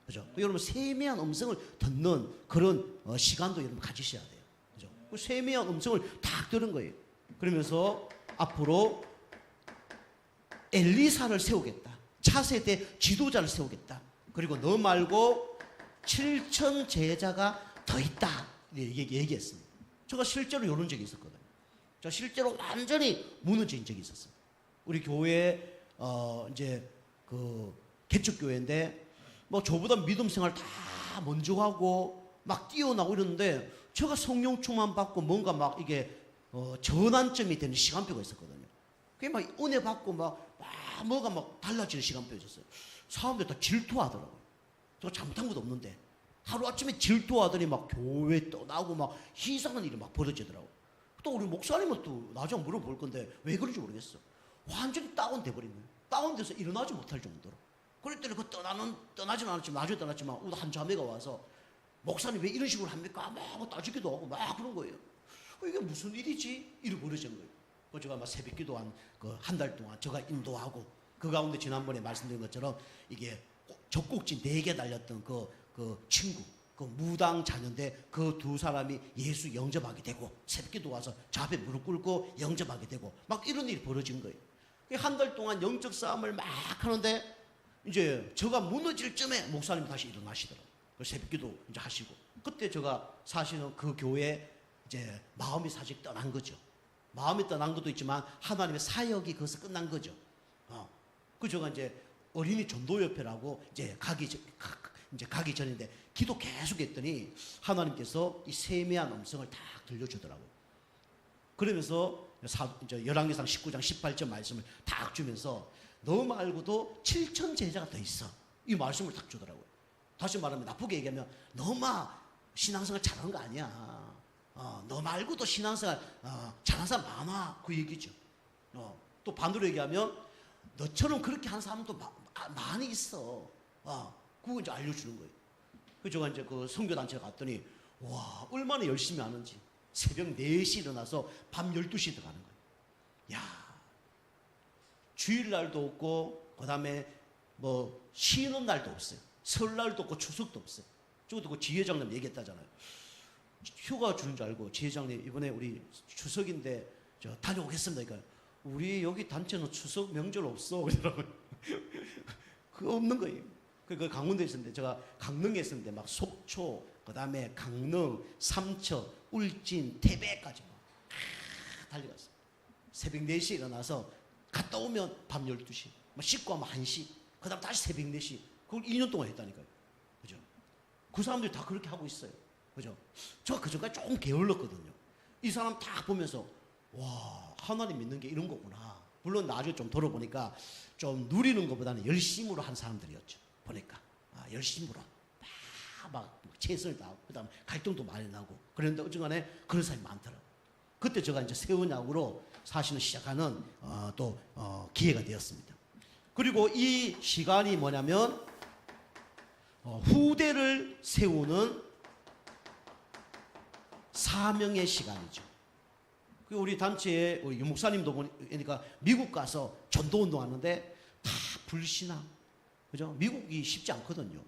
그죠? 여러분 세미한 음성을 듣는 그런 시간도 여러분 가지셔야 돼요. 그죠? 그 세미한 음성을 딱 들은 거예요. 그러면서 앞으로 엘리사를 세우겠다. 차세대 지도자를 세우겠다. 그리고 너 말고 7천 제자가 더 있다. 얘기했습니다. 제가 실제로 이런 적이 있었거든요. 제가 실제로 완전히 무너진 적이 있었어요. 우리 교회 이제 그 개척교회인데 뭐 저보다 믿음 생활 다 먼저 하고 막 뛰어나고 이러는데 제가 성령 충만 받고 뭔가 막 이게 전환점이 되는 시간표가 있었거든요. 그게 막 은혜 받고 막 뭐가 막 달라지는 시간표였어요. 사람들 다 질투하더라고요. 제가 잘못한 것도 없는데 하루아침에 질투하더니 막 교회 떠나고 막 이상한 일이 막 벌어지더라고요. 또 우리 목사님은 또 나중에 물어볼 건데 왜 그런지 모르겠어. 완전히 다운돼 버린 거예요. 다운돼서 일어나지 못할 정도로. 그랬더니 떠나지는 않았지만 나중에 떠났지만 우리 한 자매가 와서 목사님 왜 이런 식으로 합니까? 막 따지기도 하고 막 그런 거예요. 이게 무슨 일이지? 이러고 버려진 거예요. 제가 막 새벽 기도 한 달 동안 제가 인도하고 그 가운데 지난번에 말씀드린 것처럼 이게 젖꼭지 4개 달렸던 그 친구, 그 무당 자녀인데 그 두 사람이 예수 영접하게 되고 새벽 기도 와서 저 앞에 무릎 꿇고 영접하게 되고 막 이런 일이 벌어진 거예요. 한 달 동안 영적 싸움을 막 하는데 이제 제가 무너질 쯤에 목사님 다시 일어나시더라고요. 새벽 기도 이제 하시고 그때 제가 사실은 그 교회 이제 마음이 사실 떠난 거죠. 마음이 떠난 것도 있지만 하나님의 사역이 거기서 끝난 거죠. 그 제가 이제 어린이 전도협회라고 이제 가기 전인데 기도 계속 했더니 하나님께서 이 세미한 음성을 딱 들려주더라고요. 그러면서 이제 열왕기상 19장 18절 말씀을 딱 주면서 너 말고도 7천 제자가 더 있어. 이 말씀을 딱 주더라고요. 다시 말하면 나쁘게 얘기하면 너만 신앙생활 잘하는 거 아니야. 너 말고도 신앙생활 잘하는 사람 많아. 그 얘기죠. 또 반대로 얘기하면 너처럼 그렇게 하는 사람도 많이 있어. 그거 이제 알려주는 거예요. 그래서 제가 이제 그 선교단체 갔더니 와 얼마나 열심히 하는지 새벽 4시 일어나서 밤 12시 들어가는 거예요. 야 주일날도 없고 그 다음에 뭐 쉬는 날도 없어요. 설날도 없고 추석도 없어요. 저것도 그 지회장님 얘기했다잖아요. 휴가 주는 줄 알고 지회장님 이번에 우리 추석인데 저 다녀오겠습니다. 그러니까 우리 여기 단체는 추석 명절 없어. 그러더라고요. 그거 없는 거예요. 그 강원도에 있었는데 제가 강릉에 있었는데 막 속초 그 다음에 강릉 삼척 울진 태백까지 막 달려갔어요. 새벽 4시에 일어나서 갔다 오면 밤 12시, 씻고 하면 1시, 그 다음 다시 새벽 4시. 그걸 2년 동안 했다니까요. 그죠? 그 사람들이 다 그렇게 하고 있어요. 그죠? 저 그전까지 조금 게을렀거든요. 이 사람 다 보면서, 와, 하나님 믿는 게 이런 거구나. 물론 나중에 좀 돌아보니까 좀 누리는 것보다는 열심으로 한 사람들이었죠. 보니까. 열심으로. 막 최선을 다하고, 그 다음에 갈등도 많이 나고. 그런데 어쨌간에 그런 사람이 많더라고요. 그때 제가 이제 세운약으로 사실은 시작하는 기회가 되었습니다. 그리고 이 시간이 뭐냐면 후대를 세우는 사명의 시간이죠. 우리 단체에 우리 유목사님도 보니까 미국 가서 전도운동 하는데 다 불신앙, 그죠? 미국이 쉽지 않거든요,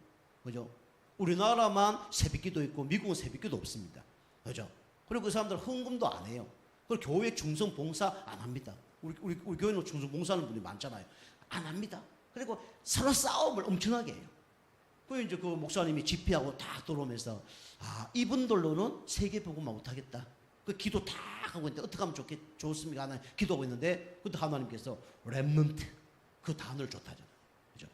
그죠? 우리나라만 새벽기도 있고 미국은 새벽기도 없습니다, 그죠? 그리고 그 사람들 헌금도 안 해요. 그리고 교회 중성 봉사 안 합니다. 우리 교회는 중성 봉사하는 분이 많잖아요. 안 합니다. 그리고 서로 싸움을 엄청나게 해요. 그 이제 그 목사님이 집회하고 딱 들어오면서 이분들로는 세계복음만 못하겠다. 그 기도 다 하고 있는데 어떻게 하면 좋습니까? 하나 기도하고 있는데 그때 하나님께서 렘넌트 그 단어를 좋다잖아요. 그죠?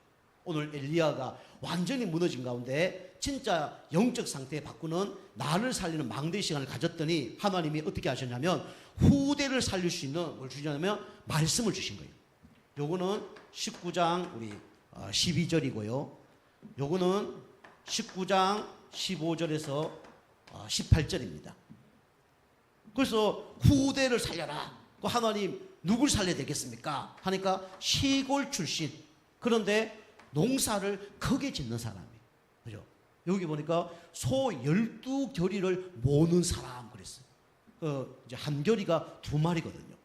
오늘 엘리야가 완전히 무너진 가운데 진짜 영적 상태에 바꾸는 나를 살리는 망대의 시간을 가졌더니 하나님이 어떻게 하셨냐면 후대를 살릴 수 있는 뭘 주셨냐면 말씀을 주신 거예요. 요거는 19장 우리 12절이고요. 요거는 19장 15절에서 18절입니다. 그래서 후대를 살려라. 그 하나님 누굴 살려야 되겠습니까? 하니까 시골 출신, 그런데 농사를 크게 짓는 사람이, 그죠? 여기 보니까 소 12겨리를 모는 사람 그랬어요. 이제 한 겨리가 2마리거든요.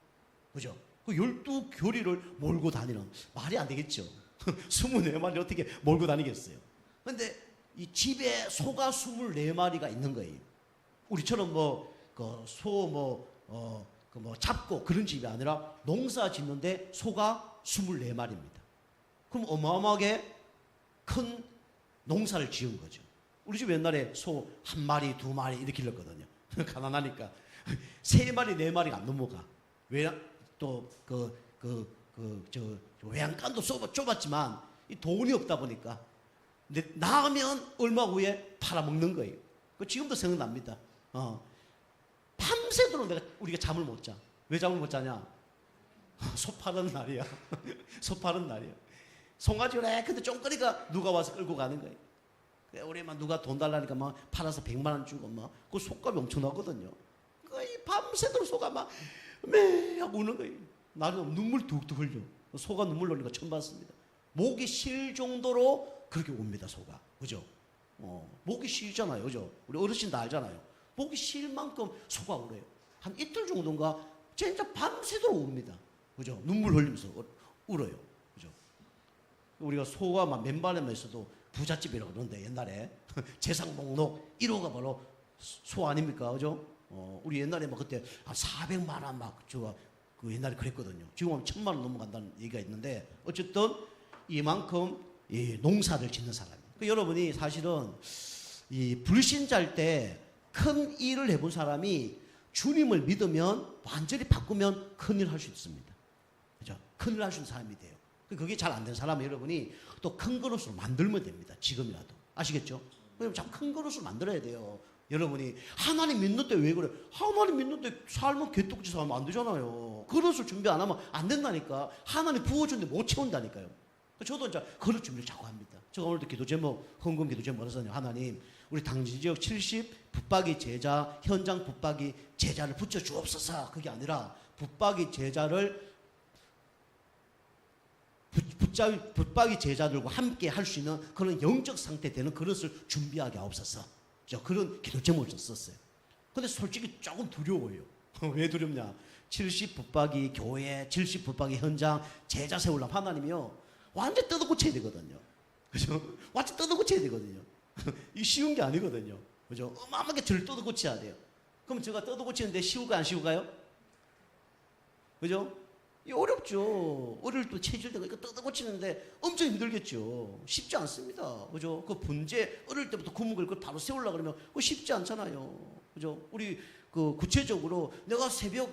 그죠? 그 12겨리를 몰고 다니는, 말이 안 되겠죠. 24마리 어떻게 몰고 다니겠어요? 근데 이 집에 소가 24마리가 있는 거예요. 우리처럼 잡고 그런 집이 아니라 농사 짓는데 소가 24마리입니다. 그럼 어마어마하게 큰 농사를 지은 거죠. 우리 집 옛날에 소 1마리, 2마리 이렇게 길렀거든요. 가난하니까 3마리, 4마리가 안 넘어가. 왜 또 외양간도 좁았지만 이 돈이 없다 보니까 나가면 얼마 후에 팔아먹는 거예요. 지금도 생각납니다. 밤새도록 우리가 잠을 못 자. 왜 잠을 못 자냐? 소 파는 날이야. 소 파는 날이야. 송아지를 근데 쫑거리가 누가 와서 끌고 가는 거예요. 우리 누가 돈 달라니까 막 팔아서 100만 원 주고 그 속값이 엄청나거든요. 거의 밤새도록 소가 막 매 하고 우는 거예요. 나는 눈물 뚝뚝 흘려. 소가 눈물 흘리는 거 처음 봤습니다. 목이 쉴 정도로 그렇게 옵니다, 소가. 그죠? 목이 쉬잖아요, 그죠? 우리 어르신 다 알잖아요. 목이 쉴 만큼 소가 울어요. 한 이틀 정도인가 진짜 밤새도록 옵니다. 그죠? 눈물 흘리면서 울어요. 그죠? 우리가 소가 막 맨발에만 있어도 부잣집이라고 그러는데 옛날에 재산 목록 1호가 바로 소 아닙니까? 그죠? 우리 옛날에 그때 한 400만 원 그 옛날에 그랬거든요. 지금 하면 1000만 원 넘어간다는 얘기가 있는데 어쨌든 이만큼 이 농사를 짓는 사람이에요. 여러분이 사실은 이 불신자일 때 큰 일을 해본 사람이 주님을 믿으면 완전히 바꾸면 큰일 할 수 있습니다. 그죠? 큰일 할 수 있는 사람이 돼요. 그게 잘 안 된 사람은 여러분이 또 큰 그릇으로 만들면 됩니다. 지금이라도. 아시겠죠? 그럼 참 큰 그릇으로 만들어야 돼요. 여러분이 하나님 믿는데 왜 그래? 하나님 믿는데 삶은 개떡지 살면 안 되잖아요. 그릇을 준비 안 하면 안 된다니까. 하나님 부어주는데 못 채운다니까요. 저도 이제 그릇 준비를 자꾸 합니다. 제가 오늘도 기도 제목, 헌금 기도 제목 뭐라서요? 하나님, 우리 당진 지역 70 붙박이 제자, 현장 붙박이 제자를 붙여 주옵소서. 그게 아니라 붙박이 제자를 붙박이 제자들과 함께 할 수 있는 그런 영적 상태 되는 그릇을 준비하게 하옵소서. 그런 기도 제목을 썼어요. 근데 솔직히 조금 두려워요. 왜 두렵냐? 70 붙박이 교회, 70 붙박이 현장 제자 세우려면 하나님이요 완전 뜯어고쳐야 되거든요. 그죠? 완전 뜯어고쳐야 되거든요. 이게 쉬운 게 아니거든요. 그죠? 어마어마하게 절 뜯어고쳐야 돼요. 그럼 제가 뜯어고치는데 쉬울까요? 안 쉬울까요? 그죠? 이 어렵죠. 어릴 때 체질되고 이거 뜯어고치는데 엄청 힘들겠죠. 쉽지 않습니다. 그죠? 그 분재 어릴 때부터 구멍을 그걸 바로 세우려고 그러면 그거 쉽지 않잖아요. 그죠? 우리 구체적으로 내가 새벽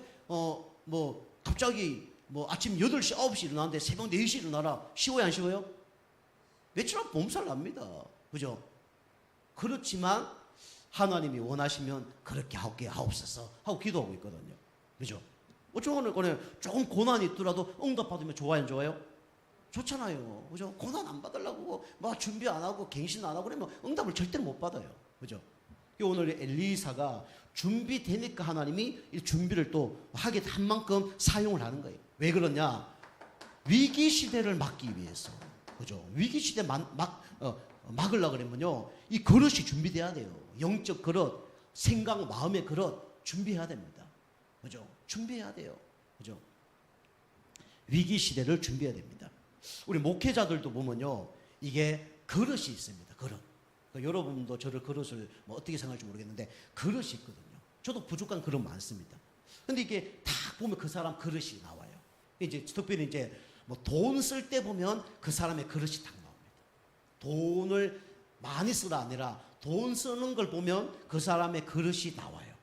갑자기 뭐 아침 8시, 9시 일어나는데 새벽 4시 일어나라. 쉬워요, 안 쉬워요? 며칠 안 몸살 납니다. 그죠? 그렇지만 하나님이 원하시면 그렇게 하옵소서 하고 기도하고 있거든요. 그죠? 어쩌면 조금 고난이 있더라도 응답 받으면 좋아요, 안 좋아요? 좋잖아요. 그죠? 고난 안 받으려고 막 준비 안 하고 갱신 안 하고 그러면 응답을 절대 못 받아요. 그죠? 오늘 엘리사가 준비되니까 하나님이 이 준비를 또 하게 한 만큼 사용을 하는 거예요. 왜 그러냐? 위기 시대를 막기 위해서. 그죠? 위기 시대 막으려고 그러면요. 이 그릇이 준비돼야 돼요. 영적 그릇, 생각, 마음의 그릇 준비해야 됩니다. 그죠? 준비해야 돼요. 그죠? 위기 시대를 준비해야 됩니다. 우리 목회자들도 보면요. 이게 그릇이 있습니다. 그릇. 그러니까 여러분도 저를 그릇을 뭐 어떻게 생각할지 모르겠는데 그릇이 있거든요. 저도 부족한 그릇 많습니다. 근데 이게 딱 보면 그 사람 그릇이 나와요. 이제 특별히 이제 뭐 돈 쓸 때 보면 그 사람의 그릇이 딱 나옵니다. 돈을 많이 쓰라 아니라 돈 쓰는 걸 보면 그 사람의 그릇이 나와요.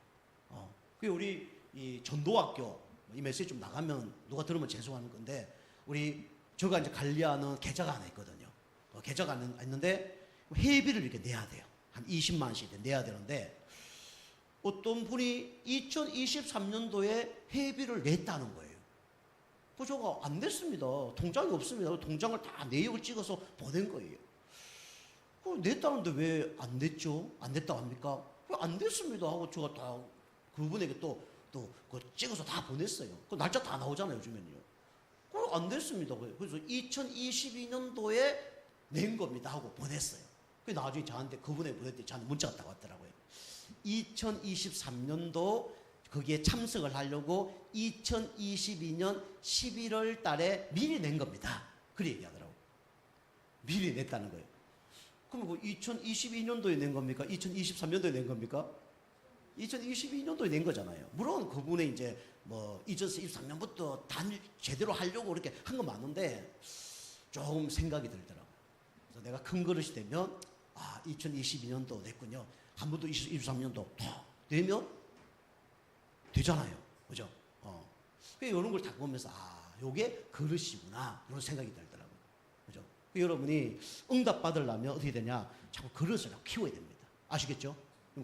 그 우리 이 전도학교 이 메시지 좀 나가면 누가 들으면 죄송하는 건데 제가 이제 관리하는 계좌가 하나 있거든요. 계좌가 하나 있는데 회비를 이렇게 내야 돼요. 한 20만 원씩 내야 되는데 어떤 분이 2023년도에 회비를 냈다는 거예요. 제가 안 냈습니다. 통장이 없습니다. 통장을 다 내역을 찍어서 보낸 거예요. 냈다는데 왜 안 냈죠? 안 냈다고 합니까? 안 냈습니다 하고 제가 다 그분에게 또 그거 찍어서 다 보냈어요. 그 날짜 다 나오잖아요, 요즘에는요. 안 됐습니다. 그래서 2022년도에 낸 겁니다 하고 보냈어요. 그 나중에 저한테 그분에 보냈더니 저한테 문자가 딱 왔더라고요. 2023년도 거기에 참석을 하려고 2022년 11월 달에 미리 낸 겁니다. 그렇게 얘기하더라고요. 미리 냈다는 거예요. 그럼 2022년도에 낸 겁니까? 2023년도에 낸 겁니까? 2022년도에 낸 거잖아요. 물론 그분의 이제 뭐 2023년부터 제대로 하려고 그렇게 한 건 맞는데 조금 생각이 들더라고요. 그래서 내가 큰 그릇이 되면 2022년도 냈군요. 한 번 더 2023년도 되면 되잖아요. 그죠? 이런 걸 다 보면서 요게 그릇이구나 이런 생각이 들더라고요. 그죠? 여러분이 응답 받으려면 어떻게 되냐? 자꾸 그릇을 키워야 됩니다. 아시겠죠?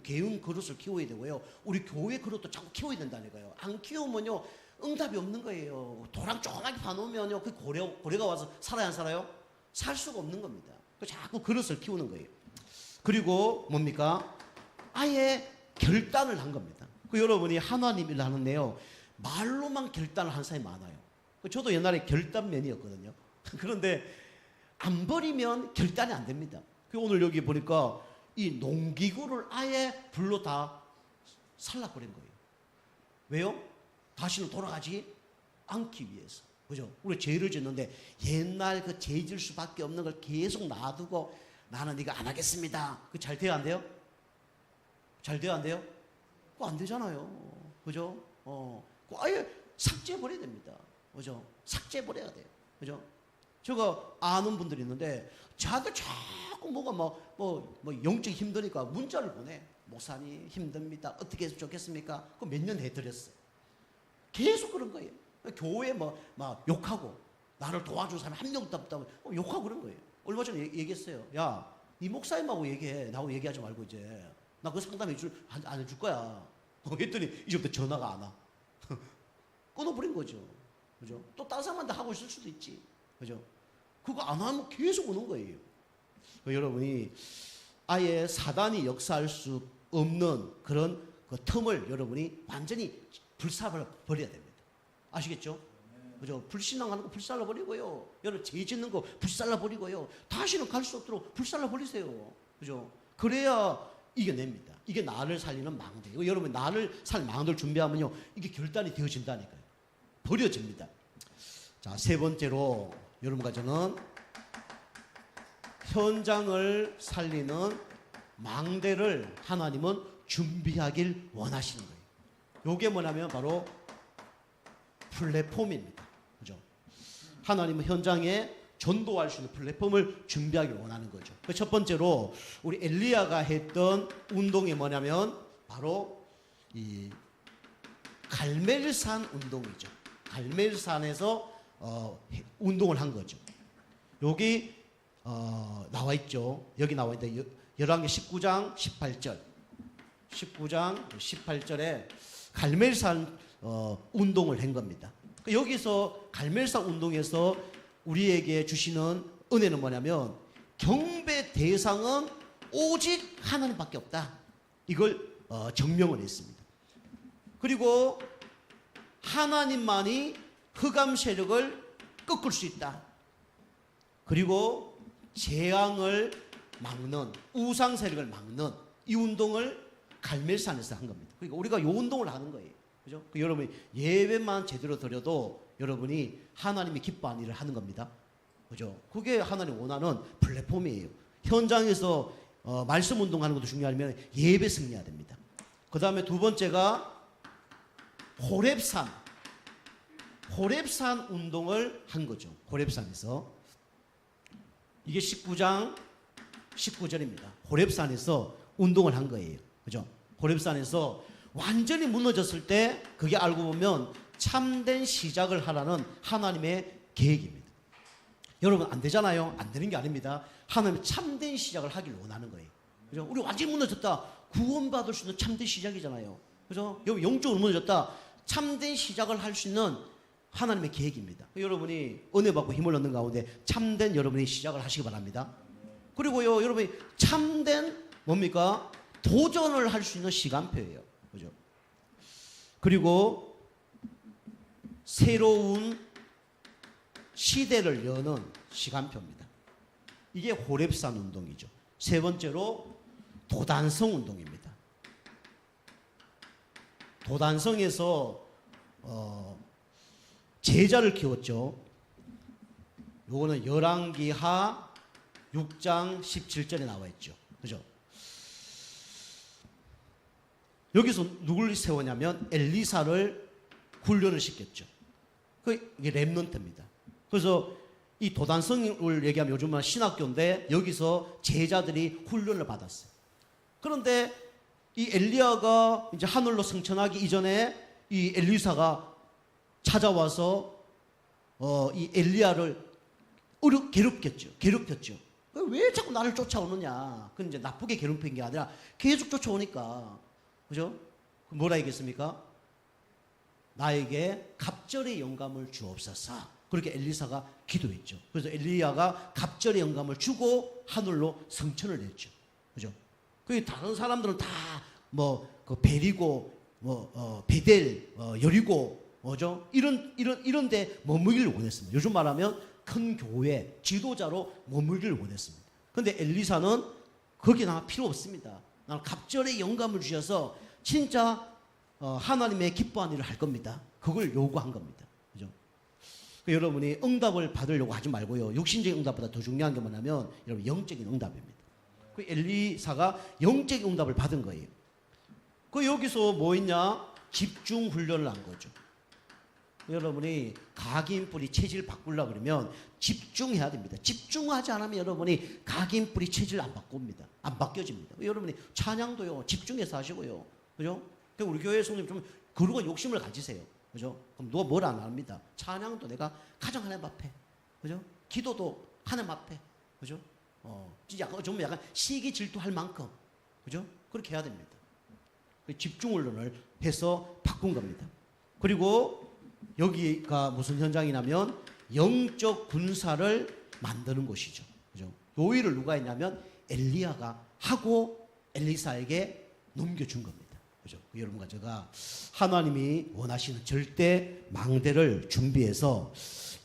개운 그릇을 키워야 되고요. 우리 교회 그릇도 자꾸 키워야 된다니까요. 안 키우면요 응답이 없는 거예요. 도랑 조그맣게 파놓으면요 그 고래가 와서 살아요, 안 살아요? 살 수가 없는 겁니다. 자꾸 그릇을 키우는 거예요. 그리고 뭡니까? 아예 결단을 한 겁니다. 여러분이 하나님 일 하는데요 말로만 결단을 한 사람이 많아요. 저도 옛날에 결단맨이었거든요. 그런데 안 버리면 결단이 안 됩니다. 오늘 여기 보니까 이 농기구를 아예 불로 다 살라버린 거예요. 왜요? 다시는 돌아가지 않기 위해서. 그죠? 우리 죄를 짓는데 옛날 그 죄 질 수밖에 없는 걸 계속 놔두고 나는 이거 안 하겠습니다. 그 잘 돼요, 안 돼요? 잘 돼요, 안 돼요? 그거 안 되잖아요. 그죠? 그거 아예 삭제해버려야 됩니다. 그죠? 삭제해버려야 돼요. 그죠? 제가 아는 분들이 있는데 자기가 자꾸 뭐가 뭐 영적이 힘드니까 문자를 보내. 목사님 힘듭니다. 어떻게 해서 좋겠습니까? 그거 몇 년 해드렸어요. 계속 그런 거예요. 교회에 막 욕하고 나를 도와준 사람이 한 명도 없다고 욕하고 그런 거예요. 얼마 전에 얘기했어요. 야, 네 목사님하고 얘기해. 나하고 얘기하지 말고 이제. 나 그 상담 안 해줄 거야. 했더니 이제부터 전화가 안 와. 끊어버린 거죠. 그죠? 또 다른 사람한테 하고 있을 수도 있지. 그죠? 그거 안 하면 계속 오는 거예요. 여러분이 아예 사단이 역사할 수 없는 그런 그 틈을 여러분이 완전히 불살라버려야 됩니다. 아시겠죠? 그죠? 불신앙하는 거 불살라버리고요. 여러분 죄 짓는 거 불살라버리고요. 다시는 갈 수 없도록 불살라버리세요. 그죠? 그래야 이겨냅니다. 이게 나를 살리는 망대. 여러분 나를 살리는 망대를 준비하면요. 이게 결단이 되어진다니까요. 버려집니다. 자, 세 번째로 여러분과 저는 현장을 살리는 망대를 하나님은 준비하길 원하시는 거예요. 이게 뭐냐면 바로 플랫폼입니다. 그죠? 하나님은 현장에 전도할 수 있는 플랫폼을 준비하길 원하는 거죠. 첫 번째로 우리 엘리야가 했던 운동이 뭐냐면 바로 이 갈멜산 운동이죠. 갈멜산에서 운동을 한 거죠. 여기 나와 있죠. 여기 나와 있는데 열왕기 19장 18절. 19장 18절에 갈멜산 운동을 한 겁니다. 여기서 갈멜산 운동에서 우리에게 주시는 은혜는 뭐냐면 경배 대상은 오직 하나님밖에 없다. 이걸 증명을 했습니다. 그리고 하나님만이 흑암 세력을 꺾을 수 있다. 그리고 재앙을 막는, 우상 세력을 막는 이 운동을 갈멜산에서 한 겁니다. 그러니까 우리가 이 운동을 하는 거예요. 그죠? 여러분이 예배만 제대로 드려도 여러분이 하나님이 기뻐하는 일을 하는 겁니다. 그죠? 그게 하나님 원하는 플랫폼이에요. 현장에서 말씀 운동하는 것도 중요하지만 예배 승리해야 됩니다. 그 다음에 두 번째가 호렙산 운동을 한 거죠. 호렙산에서. 이게 19장 19절입니다. 호렙산에서 운동을 한 거예요. 그죠? 호렙산에서 완전히 무너졌을 때 그게 알고 보면 참된 시작을 하라는 하나님의 계획입니다. 여러분 안 되잖아요. 안 되는 게 아닙니다. 하나님은 참된 시작을 하길 원하는 거예요. 그죠? 우리 완전히 무너졌다. 구원받을 수 있는 참된 시작이잖아요. 그죠? 여러분 영적으로 무너졌다. 참된 시작을 할 수 있는 하나님의 계획입니다. 여러분이 은혜 받고 힘을 얻는 가운데 참된 여러분이 시작을 하시기 바랍니다. 그리고요, 여러분이 참된 뭡니까? 도전을 할 수 있는 시간표예요. 그죠? 그리고 새로운 시대를 여는 시간표입니다. 이게 호렙산 운동이죠. 세 번째로 도단성 운동입니다. 도단성에서 제자를 키웠죠. 요거는 열왕기하 6장 17절에 나와 있죠. 그죠? 여기서 누굴 세우냐면 엘리사를 훈련을 시켰죠. 이게 렘넌트입니다. 그래서 이 도단성을 얘기하면 요즘은 신학교인데 여기서 제자들이 훈련을 받았어요. 그런데 이 엘리야가 이제 하늘로 승천하기 이전에 이 엘리사가 찾아와서 이 엘리야를 괴롭혔죠. 왜 자꾸 나를 쫓아오느냐. 그건 이제 나쁘게 괴롭힌 게 아니라 계속 쫓아오니까. 그죠? 뭐라 얘기했습니까? 나에게 갑절의 영감을 주옵소서. 그렇게 엘리사가 기도했죠. 그래서 엘리야가 갑절의 영감을 주고 하늘로 승천을 했죠. 그죠? 그 다른 사람들은 다 그 베리고 베델, 여리고 뭐죠? 이런데 머물기를 원했습니다. 요즘 말하면 큰 교회 지도자로 머물기를 원했습니다. 그런데 엘리사는 거기 나 필요 없습니다. 나는 갑절의 영감을 주셔서 진짜 하나님의 기뻐하는 일을 할 겁니다. 그걸 요구한 겁니다. 그죠? 여러분이 응답을 받으려고 하지 말고요. 육신적인 응답보다 더 중요한 게 뭐냐면 여러분 영적인 응답입니다. 그 엘리사가 영적인 응답을 받은 거예요. 그 여기서 뭐 있냐? 집중 훈련을 한 거죠. 여러분이 각인뿌리 체질 바꾸려고 그러면 집중해야 됩니다. 집중하지 않으면 여러분이 각인뿌리 체질 안 바꿉니다. 안 바뀌어집니다. 여러분이 찬양도요 집중해서 하시고요. 그죠? 우리 교회 성도님 좀 그러고 욕심을 가지세요. 그죠? 그럼 누가 뭘 안 합니다. 찬양도 내가 가장 하나님 앞에. 그죠? 기도도 하나님 앞에. 그죠? 진짜 좀 약간 시기 질투할 만큼. 그죠? 그렇게 해야 됩니다. 집중 훈련을 해서 바꾼 겁니다. 그리고 여기가 무슨 현장이냐면 영적 군사를 만드는 곳이죠. 그죠? 요 일을 누가 했냐면 엘리야가 하고 엘리사에게 넘겨준 겁니다. 그죠? 여러분과 제가 하나님이 원하시는 절대 망대를 준비해서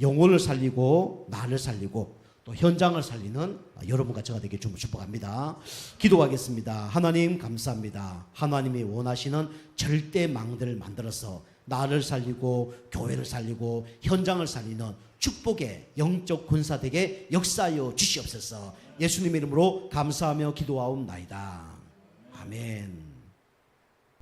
영혼을 살리고 나를 살리고 또 현장을 살리는 여러분과 제가 되게 좀 축복합니다. 기도하겠습니다. 하나님 감사합니다. 하나님이 원하시는 절대 망대를 만들어서 나를 살리고 교회를 살리고 현장을 살리는 축복의 영적 군사 되게 역사하여 주시옵소서. 예수님 이름으로 감사하며 기도하옵나이다. 아멘.